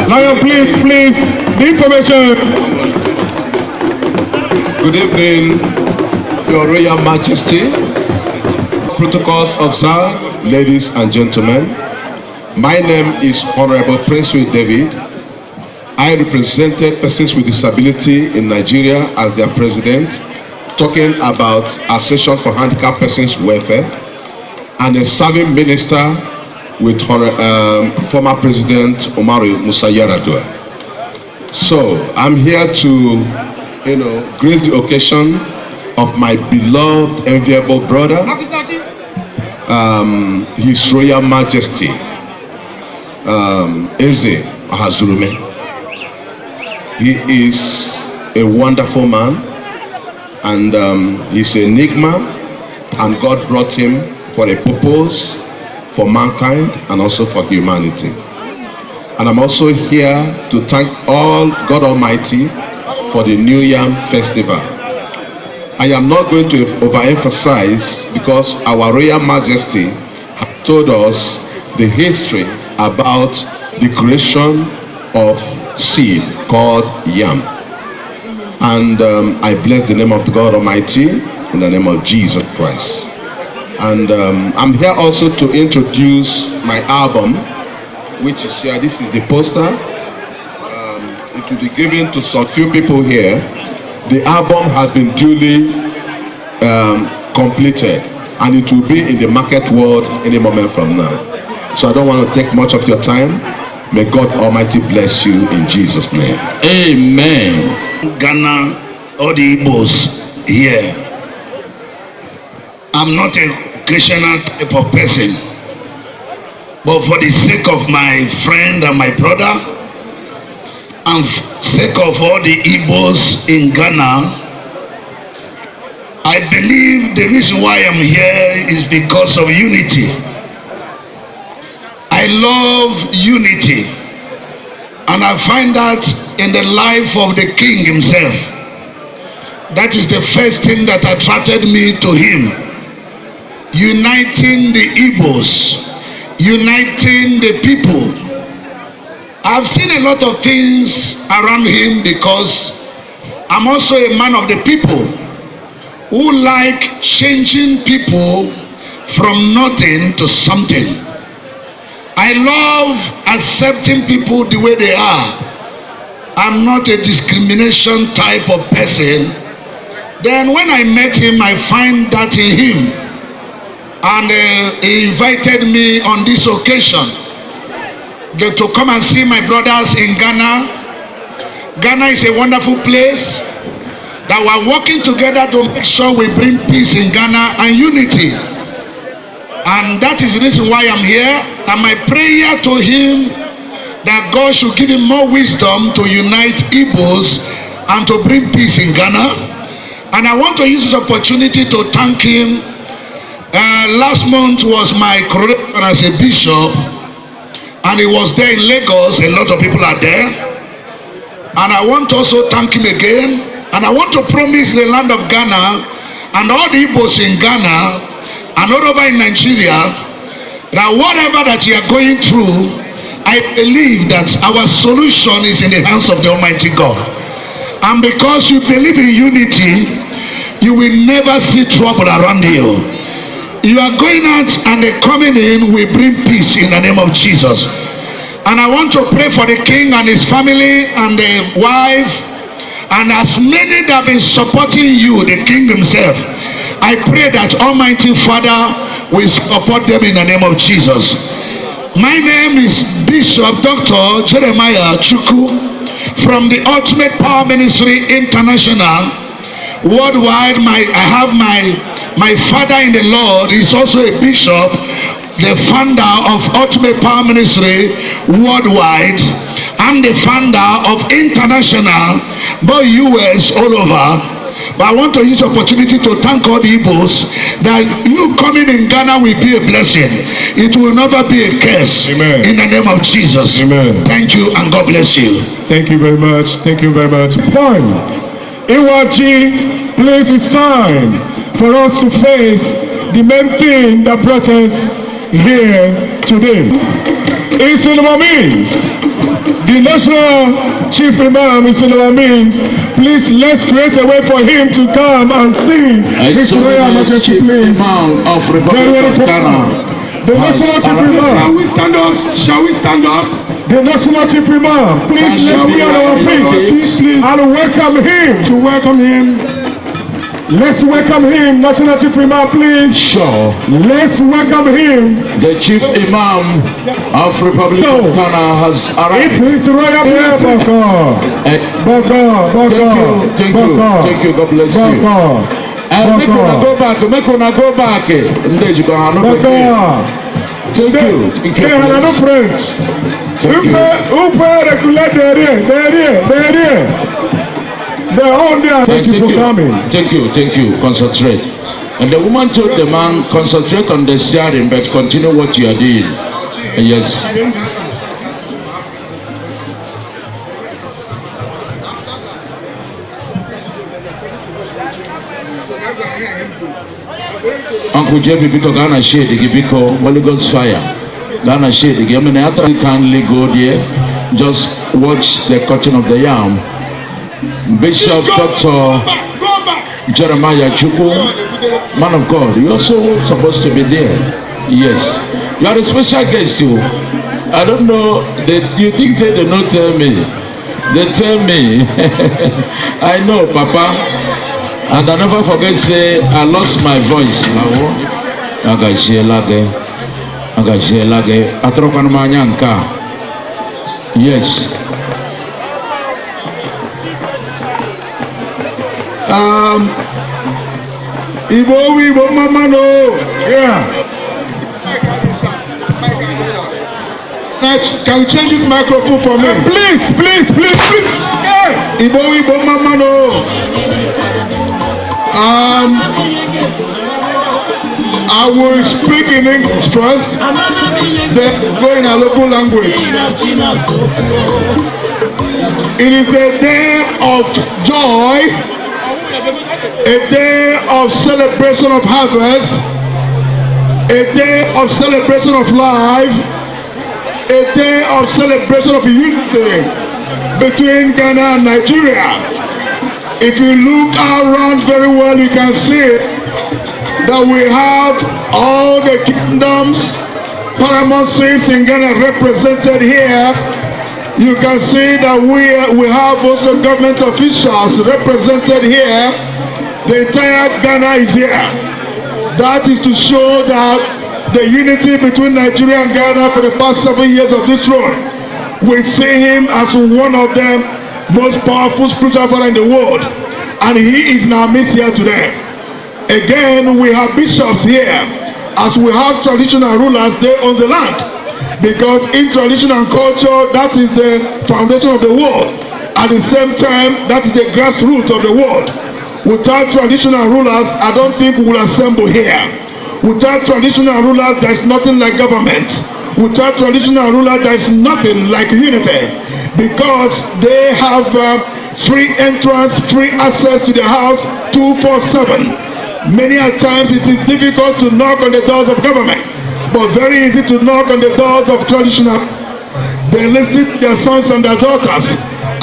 Lion, please, the information. Good evening, Your Royal Majesty. Protocols observed, ladies and gentlemen. My name is Honorable Prince David. I represented persons with disability in Nigeria as their president, talking about Association for Handicapped Persons Welfare, and a serving minister with former President Umaru Musa Yar'Adua. So I'm here to, grace the occasion of my beloved, enviable brother, His Royal Majesty Eze Ohazurume. He is a wonderful man, and he's an enigma, and God brought him for a purpose for mankind and also for humanity. And I'm also here to thank all God Almighty for the New Yam Festival. I am not going to overemphasize because our Royal Majesty has told us the history about the creation of seed called yam. And I bless the name of God Almighty in the name of Jesus Christ. And I'm here also to introduce my album, which is here. This is the poster. It will be given to some few people here. The album has been duly completed, and it will be in the market world any moment from now. So I don't want to take much of your time. May God Almighty bless you in Jesus' name. Amen. Ghana, all the Igbos here. I'm not a occasional type of person, but for the sake of my friend and my brother, and sake of all the Igbos in Ghana, I believe the reason why I'm here is because of unity. I love unity, and I find that in the life of the king himself. That is the first thing that attracted me to him. Uniting the Igbos, uniting the people. I've seen a lot of things around him because I'm also a man of the people who like changing people from nothing to something. I love accepting people the way they are. I'm not a discrimination type of person. Then when I met him, I find that in him. And he invited me on this occasion to come and see my brothers in Ghana. Ghana is a wonderful place that we're working together to make sure we bring peace in Ghana and unity. And that is the reason why I'm here. And my prayer to him that God should give him more wisdom to unite Igbos and to bring peace in Ghana. And I want to use this opportunity to thank him. Last month was my coronation as a bishop, and he was there in Lagos. A lot of people are there, and I want to also thank him again. And I want to promise the land of Ghana and all the Igbos in Ghana and all over in Nigeria that whatever that you are going through, I believe that our solution is in the hands of the Almighty God. And because you believe in unity, you will never see trouble around you. You are going out and the coming in will bring peace in the name of Jesus. And I want to pray for the king and his family and the wife and as many that have been supporting you, the king himself. I pray that Almighty Father will support them in the name of Jesus. My name is Bishop Dr. Jeremiah Chukwu from the Ultimate Power Ministry International worldwide. I have my father in the Lord is also a bishop, the founder of Ultimate Power Ministry worldwide. I'm the founder of international, both US, all over. But I want to use the opportunity to thank all the Igbos that you coming in Ghana will be a blessing. It will never be a curse. Amen. In the name of Jesus. Amen. Thank you and God bless you. Thank you very much. Thank you very much. Point. Iwaji, please, it's time for us to face the main thing that brought us here today. It's in our means. The national chief imam is in our means. Please, let's create a way for him to come and sing His Royal Majesty, please. Imam of Republic of Ghana. The national chief imam. Shall we stand up? Shall we stand up? The national chief imam, please, let's be on our feet and welcome him. To welcome him. Let's welcome him, National Chief Imam, please. Sure. Let's welcome him. The Chief Imam of Republic of Ghana has arrived. It is royal prayer, Baka. Thank you. God bless you. Make una go back. Thank you. Thank you. Another French. Who regulate there? They're all there. Thank you for coming. Thank you. Concentrate. And the woman told the man, concentrate on the sharing, but continue what you are doing. Yes. Uncle Jeffy, because Ghana shade, because Holy Ghost fire. Ghana shade, I mean, after you kindly go there, just watch the cutting of the yam. Bishop Dr. Jeremiah Chukwu, man of God, you're also supposed to be there. Yes. You are a special guest too. I don't know, you think they don't tell me. They tell me. I know, Papa. And I never forget say I lost my voice. Yes. Igbo mama no. Yeah. Can you change this microphone for me? Please. Hey. Igbo mama no. I will speak in English first, then go in a local language. It is a day of joy, a day of celebration of harvest, a day of celebration of life, a day of celebration of unity between Ghana and Nigeria. If you look around very well, you can see that we have all the kingdoms, paramountcies in Ghana represented here. You can see that we have also government officials represented here. The entire Ghana is here. That is to show that the unity between Nigeria and Ghana for the past 7 years of this road, we see him as one of the most powerful spiritual father in the world, and he is in our midst here today. Again, we have bishops here, as we have traditional rulers there on the land, because in tradition and culture, that is the foundation of the world. At the same time, that is the grassroots of the world. Without traditional rulers, I don't think we will assemble here. Without traditional rulers, there is nothing like government. Without traditional rulers, there is nothing like unity, because they have free entrance, free access to the house 24/7. Many a times it is difficult to knock on the doors of government, but very easy to knock on the doors of traditional. They listen to their sons and their daughters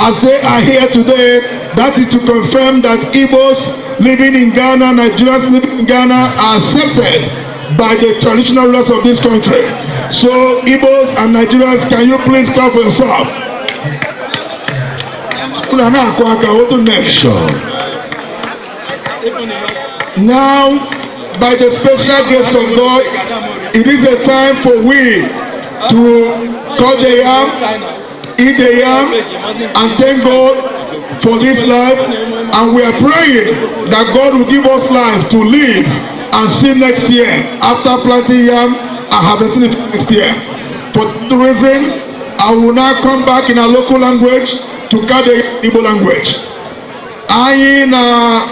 as they are here today. That is to confirm that Igbos living in Ghana, Nigerians living in Ghana are accepted by the traditional rulers of this country. So Igbos and Nigerians, can you please come for yourself? Sure. Now, by the special grace of God, it is a time for we to cut the yam, eat the yam, and thank God for this life. And we are praying that God will give us life to live and see next year after planting yam and harvesting it next year. For that reason, I will now come back in our local language to cut the Igbo language. Anyị na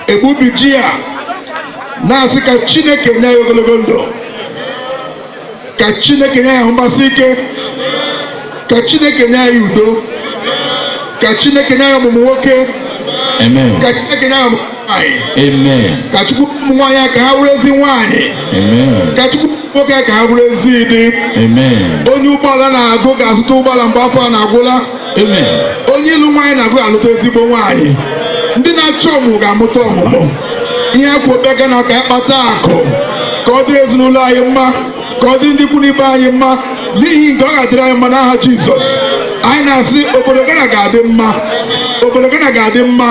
ebubiji a na-asị ka Chineke nye ya ogologo ndụ, ka Chineke nye ya mgbasi ike, ka Chineke nye ya udo, ka Chineke nye ya ọmụmụ nwoke, ka Chineke nye ya ọmụmụ nwanyị, ka Chukwu ụmụ nwaanyị ka ha bụrụ ezi nwaanyị, ka Chukwu nwoke ka ha bụrụ ezi di. Onye ụgbọala na-agụ ga-azụta ụgbọala mgbe afọ a na-agwụla. Onye ịlụ nwaanyị na-agụ alụta ezigbo nwaanyị. Ndị na-achọ ọmụmụ ga-amụta ọmụmụ. Ihe kwụta Ghana ka akpata akụ, ka ọ dịrị ezinụlọ anyị mma, ka ọ dịrị ndị ikwu n'ibe anyị mma, n'ihi nke ọ ga-adịrị anyị mma n'aha Jizọs. Anyị na-asị obodo Ghana ga-adị mma, obodo Ghana ga-adị mma,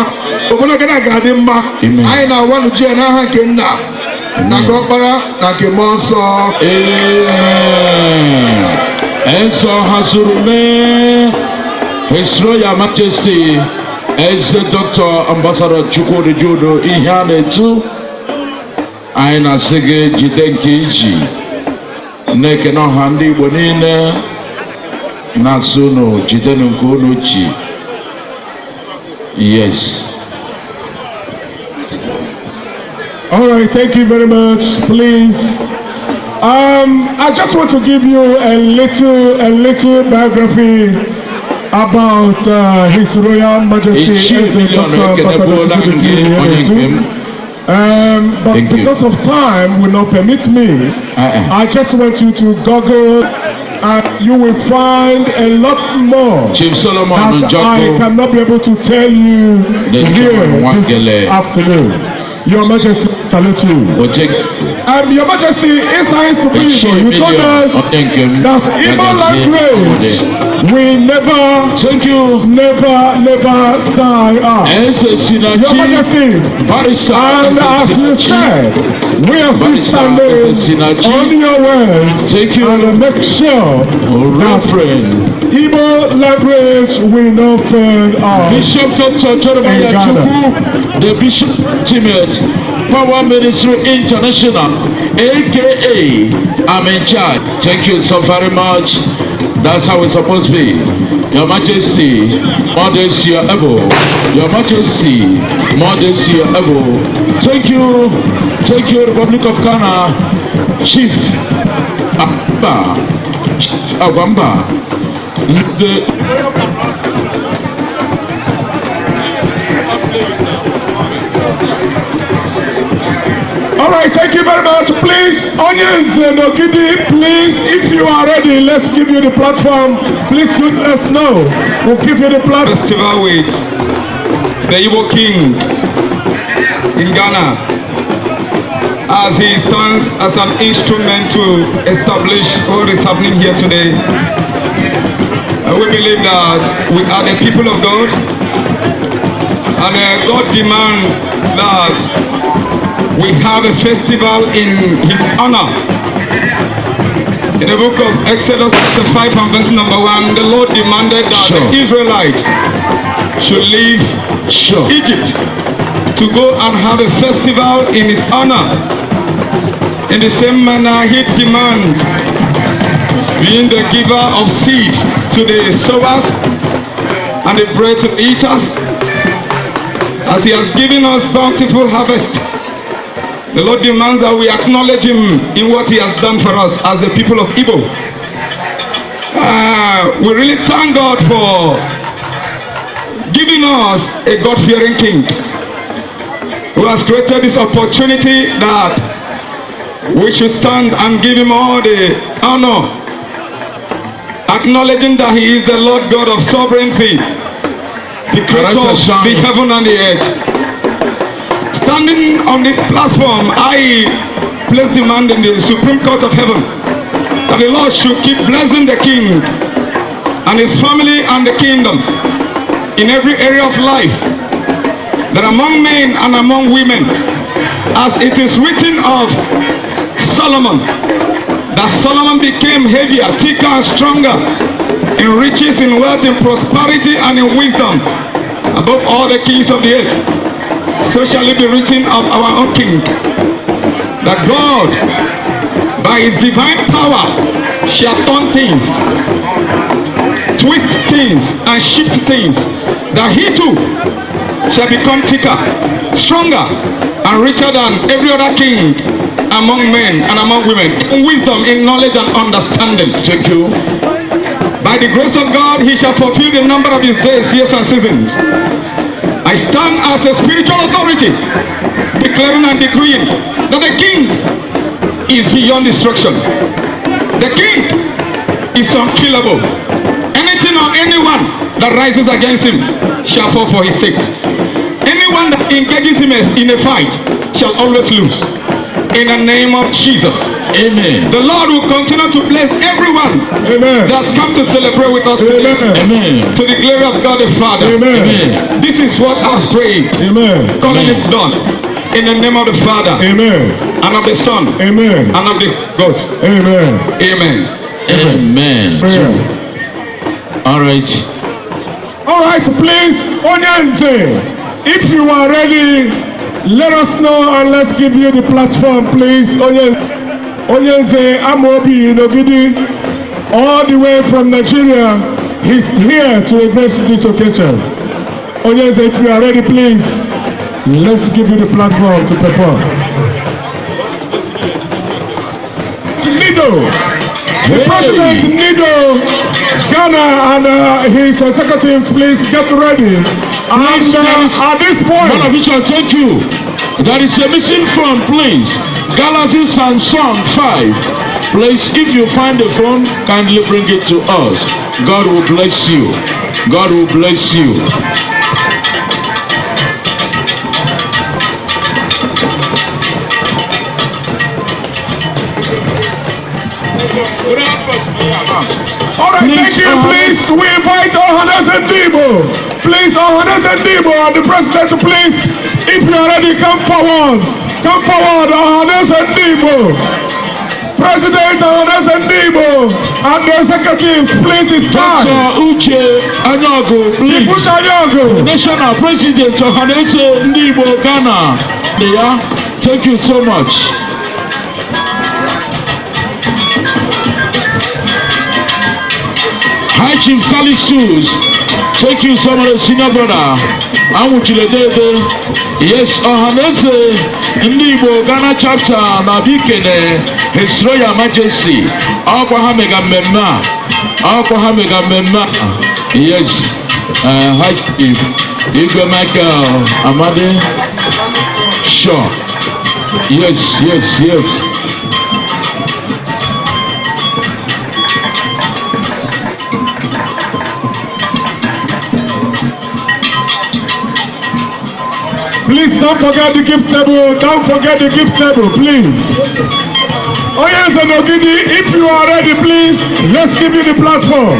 obodo Ghana ga-adị mma. Anyị na-awanụ ji ya n'aha nke Nna na nke Ọkpara na nke Mmụọ Nsọ. Ensọ ha suru mee His Royal Majesty Eze Dr. Ambassador Chukwudi Jodo ihe a na-etu. Anyị na-asị gị jide nke iji, na-ekene ọha ndị Igbo niile na-asị unu jidenu nke unu ji. Yes. All right, thank you very much. Please. I just want to give you a little biography about His Royal Majesty but because of time will not permit me, I just want you to Google and you will find a lot more Chief Solomon that I cannot be able to tell you here this afternoon. Your Majesty, salute you. Your Majesty, inside Supreme, you told us that Igbo language will never, thank you, never die out. Your Majesty, and as you said, we are still standing on your words and make sure that Igbo language will not fail us. Bishop Dr. Jeremiah Chukwu, the Bishop Timid, Power Ministry International, aka I'm in charge. Thank you so very much. That's how it's supposed to be. Your Majesty, more this year ever. Your Majesty, more this year ever. Thank you, Republic of Ghana, Chief Agwamba. All right, thank you very much. Please, Onions and Ogidi, please, if you are ready, let's give you the platform. Please let us know. We'll give you the platform. Festival with the Igbo King in Ghana, as he stands as an instrument to establish what is happening here today. We believe that we are the people of God, and God demands that we have a festival in His honor. In the book of Exodus chapter 5 and verse number 1, the Lord demanded that the Israelites should leave Egypt to go and have a festival in His honor. In the same manner, He demands, being the giver of seed to the sowers and the bread to eaters, as He has given us bountiful harvest. The Lord demands that we acknowledge Him in what He has done for us as the people of Igbo. We really thank God for giving us a God-fearing King who has created this opportunity that we should stand and give Him all the honor, acknowledging that He is the Lord God of sovereignty, the creator of the heaven and the earth. Standing on this platform, I place demand in the Supreme Court of Heaven that the Lord should keep blessing the King and his family and the kingdom in every area of life, that among men and among women, as it is written of Solomon, that Solomon became heavier, thicker and stronger in riches, in wealth, in prosperity and in wisdom above all the kings of the earth. So shall it be written of our own King, that God, by His divine power, shall turn things, twist things, and shift things, that He too shall become thicker, stronger, and richer than every other king among men and among women, in wisdom, in knowledge, and understanding. Thank you. By the grace of God, He shall fulfill the number of His days, years, and seasons. I stand as a spiritual authority, declaring and decreeing that the King is beyond destruction. The King is unkillable. Anything or anyone that rises against Him shall fall for His sake. Anyone that engages Him in a fight shall always lose. In the name of Jesus. Amen. The Lord will continue to bless everyone that's come to celebrate with us today. Amen. To the glory of God the Father. Amen. This is what I've prayed. Amen. Calling it done. In the name of the Father. Amen. And of the Son. Amen. And of the Ghost. Amen. Amen. Amen. All right. All right, please, Onyenze, if you are ready, let us know and let's give you the platform, please. Onyenze Amobi Nogidi, all the way from Nigeria, he's here to address this occasion. Oh yes, if you are ready, please, let's give you the platform to perform. Nido, the President Nido, Ghana, and his secretary, please get ready. And at this point, thank you. There is a missing phone, please. Galaxy Samsung 5. Please, if you find the phone, kindly bring it to us. God will bless you. God will bless you. all right, thank you. Please, we invite Ohanes and Debo. Please, Ohanes and Debo and the President, please, if you are ready, come forward. Come forward, Ohanes and Debo. President Ohanes and Debo and the Secretary, please, it's time. Dr. Uche Anyago, please. National President Ohanes and Debo, Ghana. Thank you so much. High Chief Kalistus, thank you so much, senior brother. Amuchilede, yes, Ohanese, Ndibo Ghana chapter, Nabikene, His Royal Majesty, Abrahamiga Memma, yes, High Chief, Igbo Michael, Amade, sure, yes. Please don't forget the gift table. Don't forget the gift table, please. Oh yes, and Ogidi, if you are ready, please, let's give you the platform.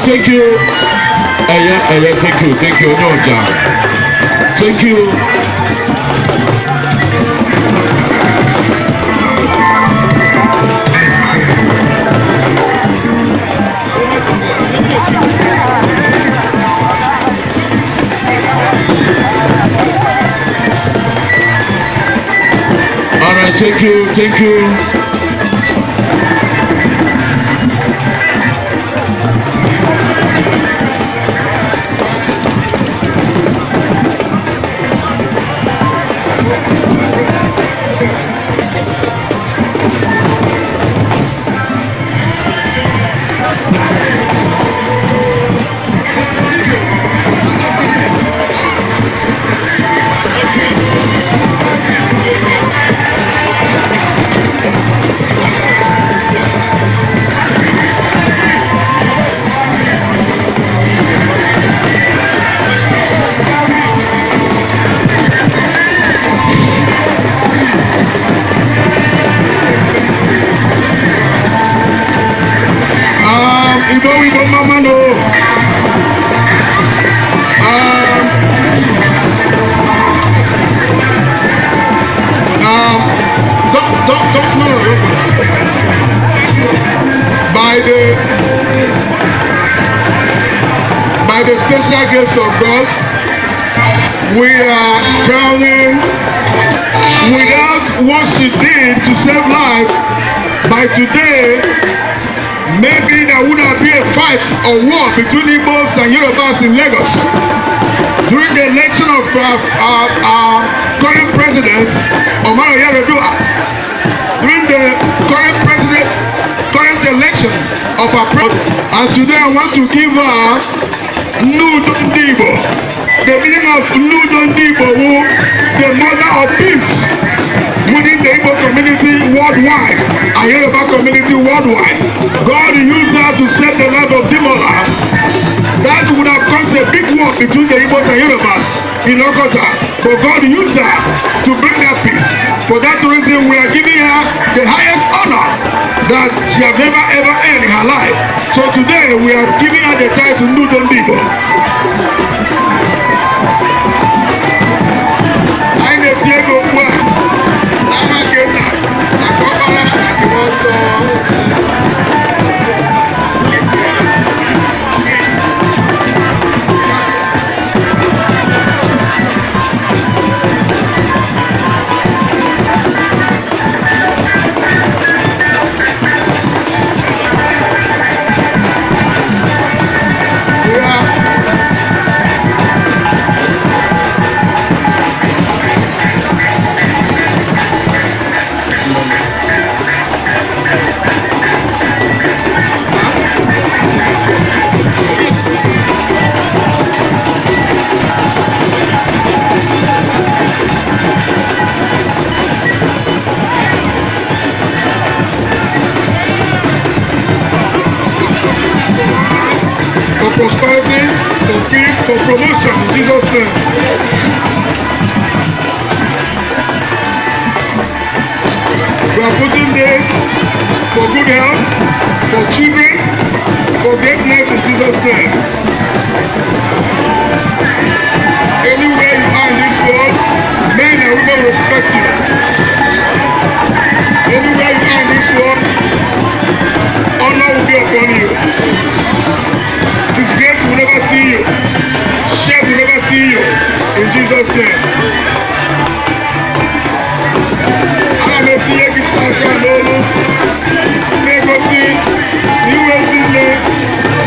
Thank you. Thank you. No, John. Thank you. All right, thank you. By the special grace of God, we are crowning without what she did to save life. By today, maybe there would have been a fight or war between Igbos and Yorubas in Lagos. During the election of our current president, Omar Yar'Adua, the current election of our president. And today I want to give her Nudo Ndibo. The meaning of Nudo Ndibo, the mother of peace within the Igbo community worldwide and Yoruba community worldwide. God used her to save the life of Dimola. That would have caused a big war between the Igbos and Yorubas in Okota. But God used her to bring that peace. For that reason, we are giving her the highest honor that she has never ever earned in her life. So today, we are giving her the title Nudo Ndibo. Prosperity, for peace, for promotion in Jesus' name. We are putting this for good health, for children, for greatness in Jesus' name. Anywhere you are in this world, men and women respect you. Anywhere you are in this world, honor will be upon you. Disgrace will never see you. Shame will never see you. In Jesus' name. Alamesiye kisaka lolo. Negosi. Iwe zile.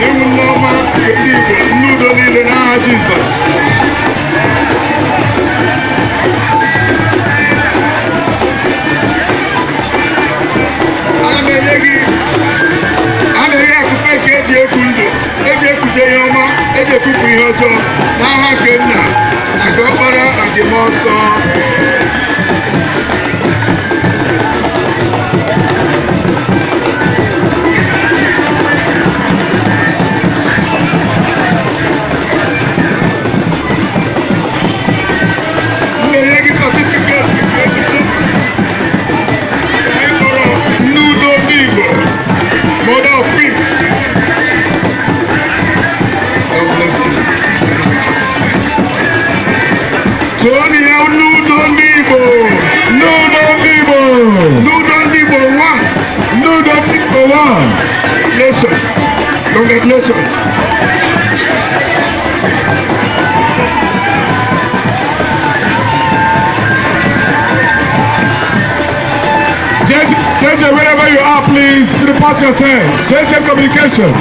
Iwe noma. Kedigo. Nudo nile na Jesus. Alameyegi. Alameyegi akupe keji ekundo. Eje kuje yoma, eje kuku ihojo, n'aha Kenya, aga ọkpara agịma ọsọ. Nne gị certificate Nudo Ndibo, mother of peace. Tony, Nudo Ndibo. Nudo Ndibo. Nudo Ndibo 1. Nudo Ndibo 1. Listen. Congratulations. JJ, wherever you are, please report yourself. JJ Communication.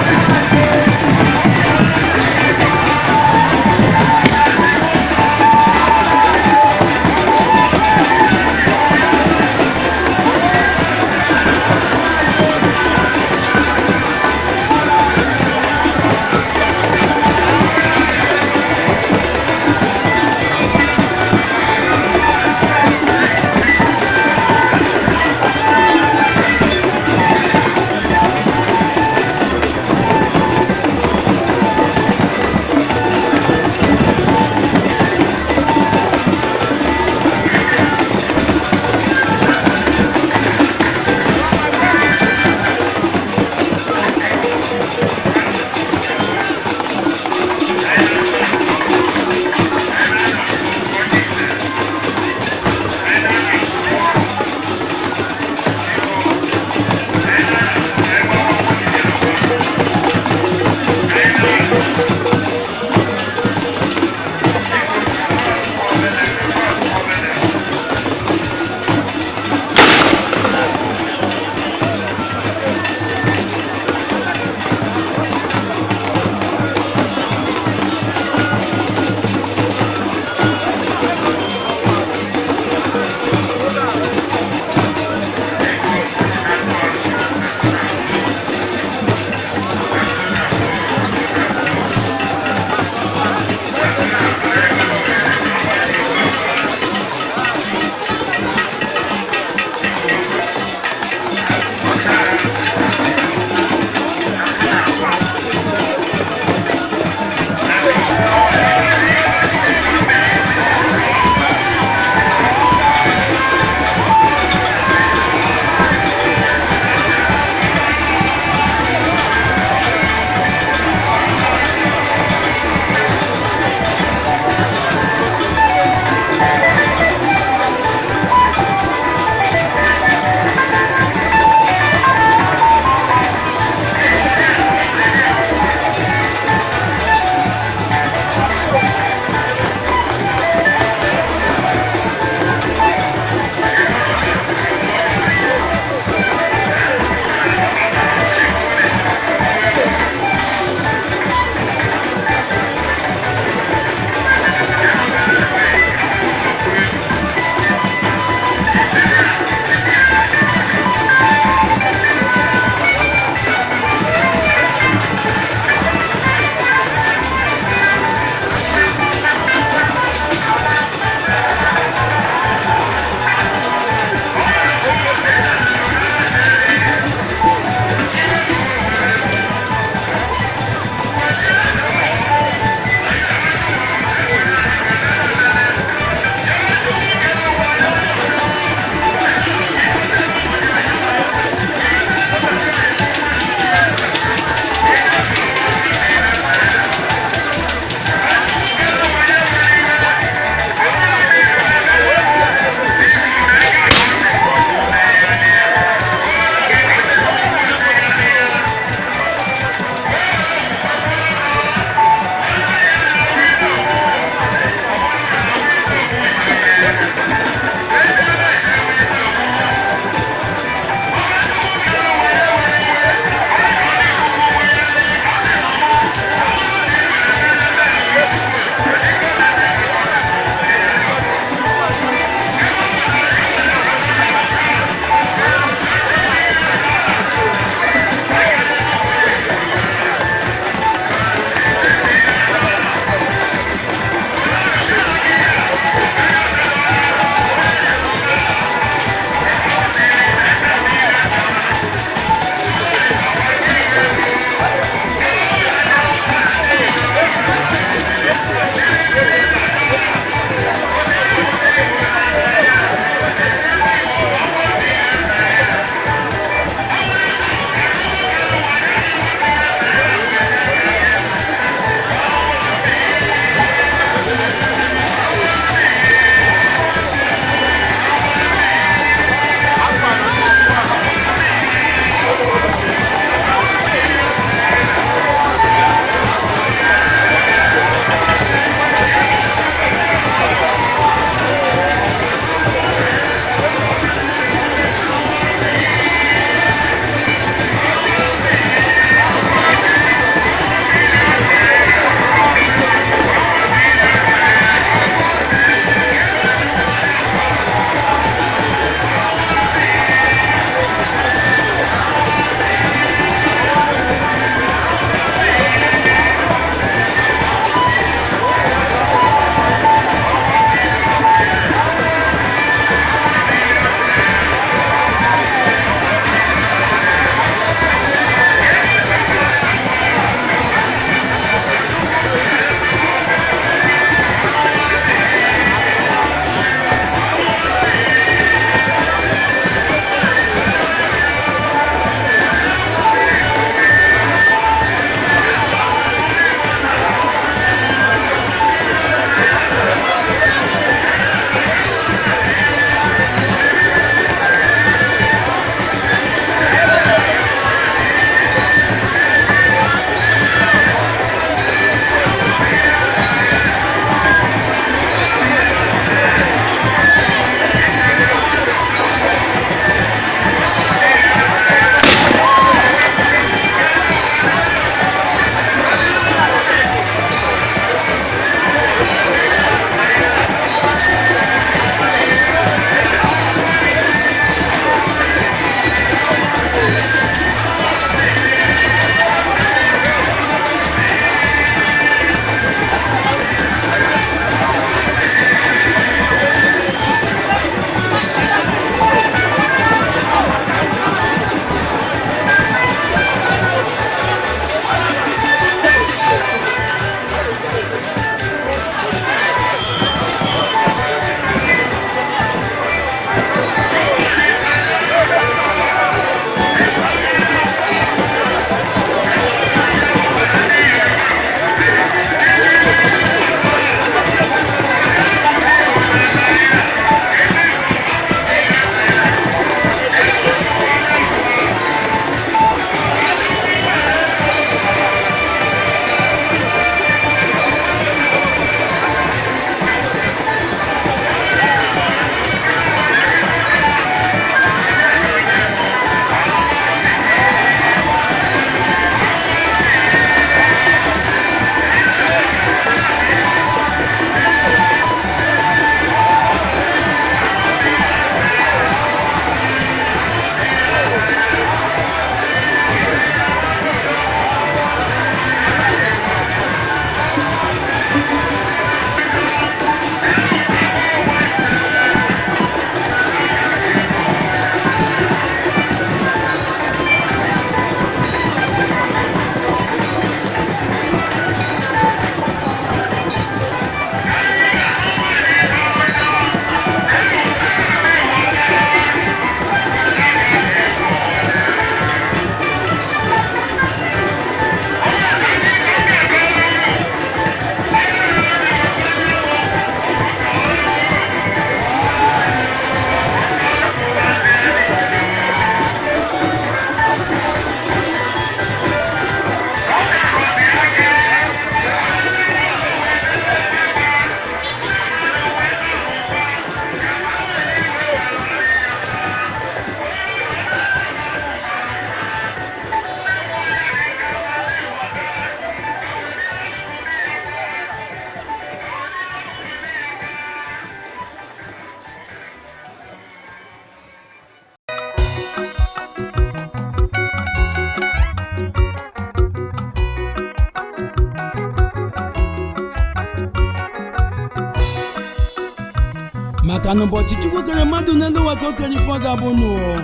maka na ụbọchị Chukwu kere mmadụ n'elu ụwa ka o kere ife ọ ga-abụ n'ụwa.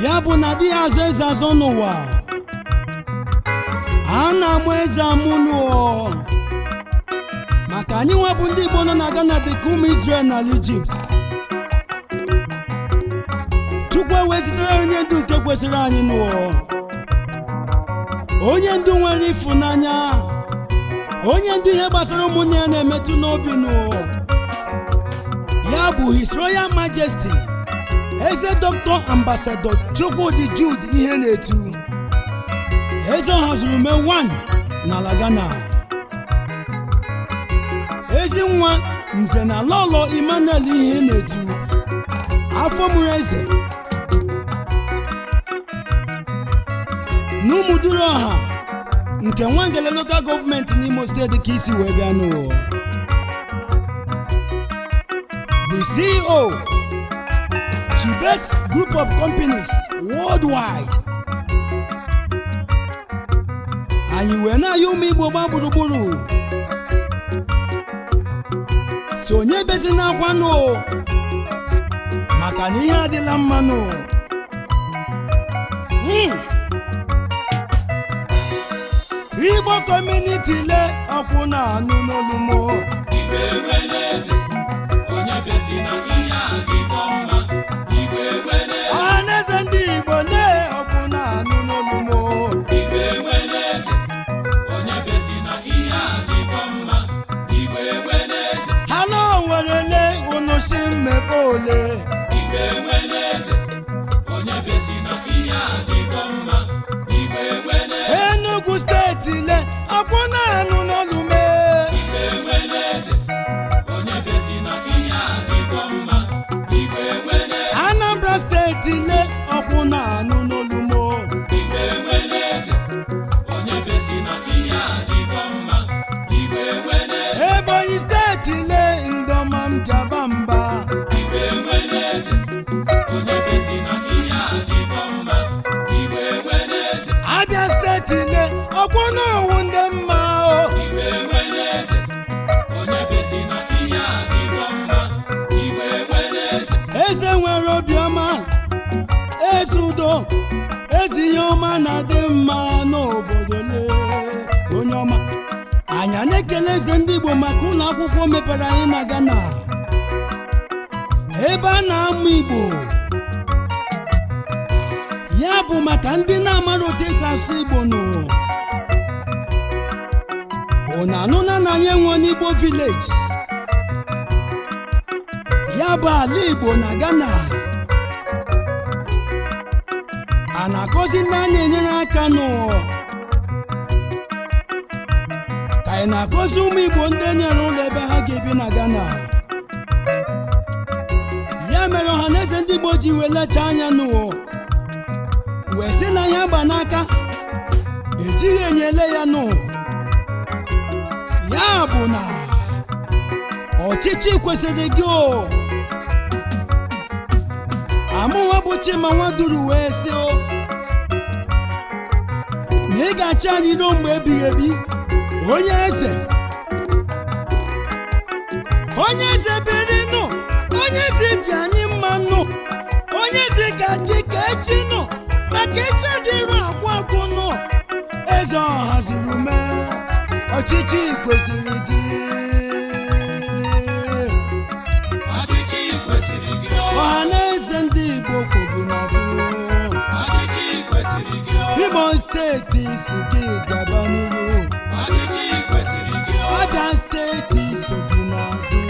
Ya bụ na adịghị azọ eze azọ n'ụwa, a na-amụ eze amụ n'ụwa. Maka anyị nwa bụ ndị Igbo nọ na Ghana dị ka ụmụ Israel na Ijipt. Chukwu ewezitere onye ndu nke kwesịrị anyị n'ụwa, onye ndu nwere ịfụnanya, onye ndu ihe gbasara ụmụnne ya na-emetụ n'obi n'ụwa. Ya bụ His Royal Majesty Eze Dr. Ambassador Chukwudi Jude ihe na-etu Eze Ọhazurume 1 n'ala Ghana. Ezi nwa Nze na Lolo Emmanuel ihe na-etu afọ mụrụ eze n'Ụmụduru Ọha nke Nwangele Local Government n'Imo State ka isi wee bịa n'ụwa. The CEO Chibet Group of Companies Worldwide. Anyị wee na-ayọ ụmụ Igbo gba gburugburu si onye bezi n'akwa nụ maka na ihe adịla mma nụ. Igbo community le ọkwụ na-anụ n'olumo. Igwe weneze onye bezi na ihe adịgo mma. Igwe weneze ọhaneze ndị Igbo le ọkwụ na-anụ n'olumo. Igwe weneze onye bezi na ihe adịgo mma. Igwe weneze hala werele unu si mmebe ole. Igwe weneze onye bezi na ihe adịgo mma. Igwe weneze Enugu steeti le ọkwụ na-anụ n'olume. Igwe weneze onye bezi na ihe adịgo mma. Igwe weneze Anambra steeti le ọkwụ na-anụ n'olumo. Igwe weneze onye bezi na ihe adịgo mma. Igwe weneze Ebonyi steeti le ndọma m jaba mba. Igwe weneze onye bezi na ihe adịgo mma. Igwe weneze Abia steeti le ọkwụ na-awụ ndị mma o. Igwe weneze onye bezi na ihe adịgo mma. Igwe weneze Eze nwere obiọma, eze udo, eze ihe ọma na-adị mma n'obodo le. Onye ọma anyị na-ekele eze ndị Igbo maka ụlọ akwụkwọ mepere anyị na Ghana, ebe a na-amụ Igbo. Ya bụ maka ndị na-amara otu esi asụ Igbo nụ. Unu anụna na anyị enwe n'Igbo village, ya bụ ala Igbo na Ghana. A na-akọzi ndị a na-enyere aka n'ụwa ka anyị na-akọzi ụmụ Igbo ndị enyere ụlọ ebe ha ga-ebi na Ghana. Ya mere ọhaneze ndị Igbo ji welecha anya n'ụwa wee sị na ihe gba n'aka ejighị enyele ya nụ. Ya bụ na ọchịchị kwesịrị gị o. Amụwa bụ Chima Nwaduru wee sị o na ị ga-achị anyị ruo mgbe ebighị ebi. Onye eze biri nụ, onye eze dị anyị mma nụ, onye eze ka dị ka echi nụ, maka echi dịrị akwụ akwụ nụ. Eze Ọhazurume ọchịchị kwesịrị gị. ọchịchị kwesịrị gị. Ọhaneze ndị Igbo kwụ gị n'azụ. Ọchịchị kwesịrị gị. Imo steeti si gị gaba n'iru. Ọchịchị kwesịrị gị. Abia steeti so gị n'azụ.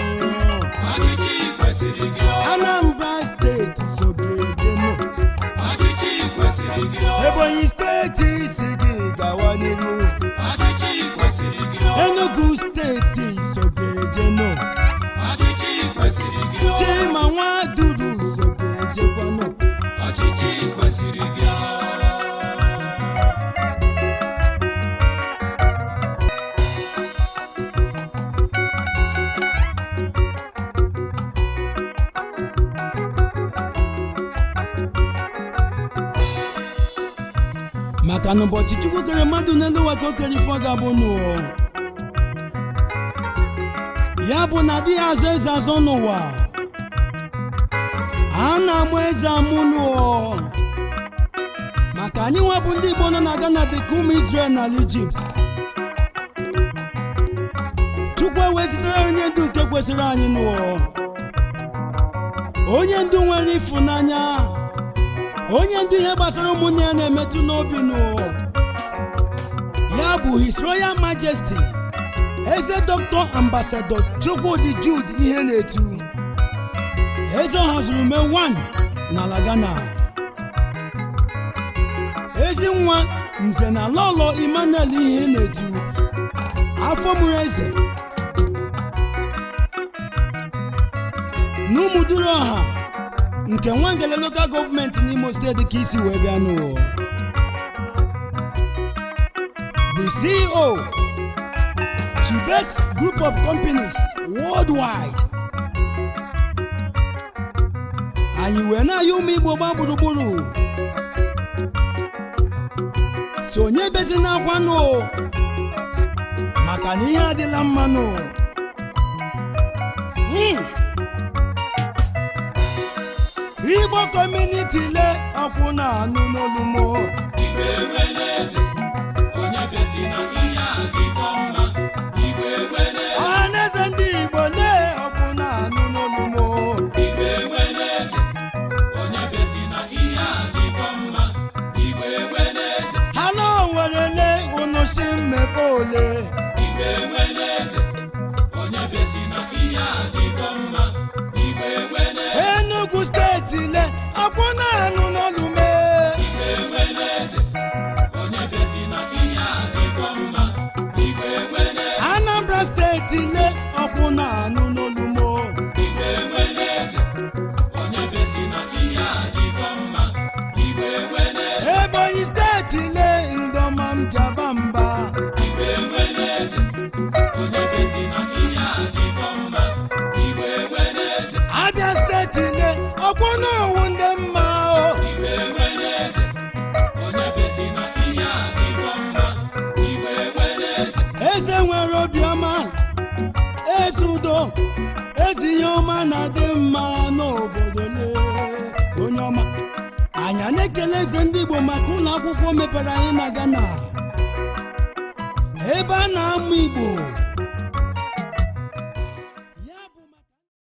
Ọchịchị kwesịrị gị. Anambra steeti so gị ejenu. Ọchịchị kwesịrị gị. Ebonyi steeti si gị gawa n'iru. Ọchịchị kwesịrị gị. Enugu steeti so gị ejenu. Ọchịchị kwesịrị gị. Chima Nwaduru so gị ejekwanụ. Ọchịchị kwesịrị gị. Maka na ụbọchị Chukwu kere mmadụ n'elu ụwa ka o kere ife ọ ga-abụ n'ụwa. ya bụ na di ya azọ eze azọ n'ụwa a na-amụ eze amụnụ maka anyị nwa bụ ndị Igbo nọ na Ghana dịka ụmụ Israel na Egypt. Chukwu ewezitere onye ndu nke kwesịrị anyị n'ụwa, onye ndu nwere ịfụnanya, onye ndu ihe gbasara ụmụnne ya na-emetụ n'obi n'ụwa. Ya bụ His Royal Majesty Eze Dr. Ambassador Chukwudi Jude ihe na-etu Eze Ọhazuru Ume 1 n'ala Ghana. Ezi nwa Nze na Lolo Emmanuel ihe na-etu afọ mụrụ eze n'Ụmụduru Ọha nke Nwangele Local Government n'Imo State ka isi wee bịa n'ụwa. The CEO Chibet Group of Companies Worldwide. Anyị wee na-ayọ ụmụ Igbo gba gburugburu sonye bezi n'akwa nụ maka na ihe adịla mma nụ. Igbo community le akwụ na anụ n'olumo Igwe weneze onye bezi na ihe adịgo mma. Igwe weneze ọhaneze ndị Igbo le akwụ na anụ n'olumo Igwe weneze onye bezi na ihe adịgo mma. Igwe weneze hala werele unu si mmepe ole. Igwe weneze onye bezi na ihe adịgo mma. Igwe weneze Enugu steeti le akwụ na anụ n'olume. Igwe weneze onye bezi na ihe adịgo mma. Igwe weneze Anambra steeti le akwụ na anụ n'olumo. Igwe weneze onye bezi na ihe adịgo mma. Igwe weneze Ebonyi steeti le ndọma m jaba mba. Igwe weneze onye bezi na ihe adịgo mma. Igwe weneze Abia steeti le akwụ na owu ndị mma o. Igwe weneze onye bezi na ihe adịgo mma. Igwe weneze Eze nwere obiọma, eze udo, eze ihe ọma na-adị mma n'obodo le onye ọma. Anyị na-ekele eze ndị Igbo maka ụlọ akwụkwọ mepere anyị na Ghana ebe a na-amụ Igbo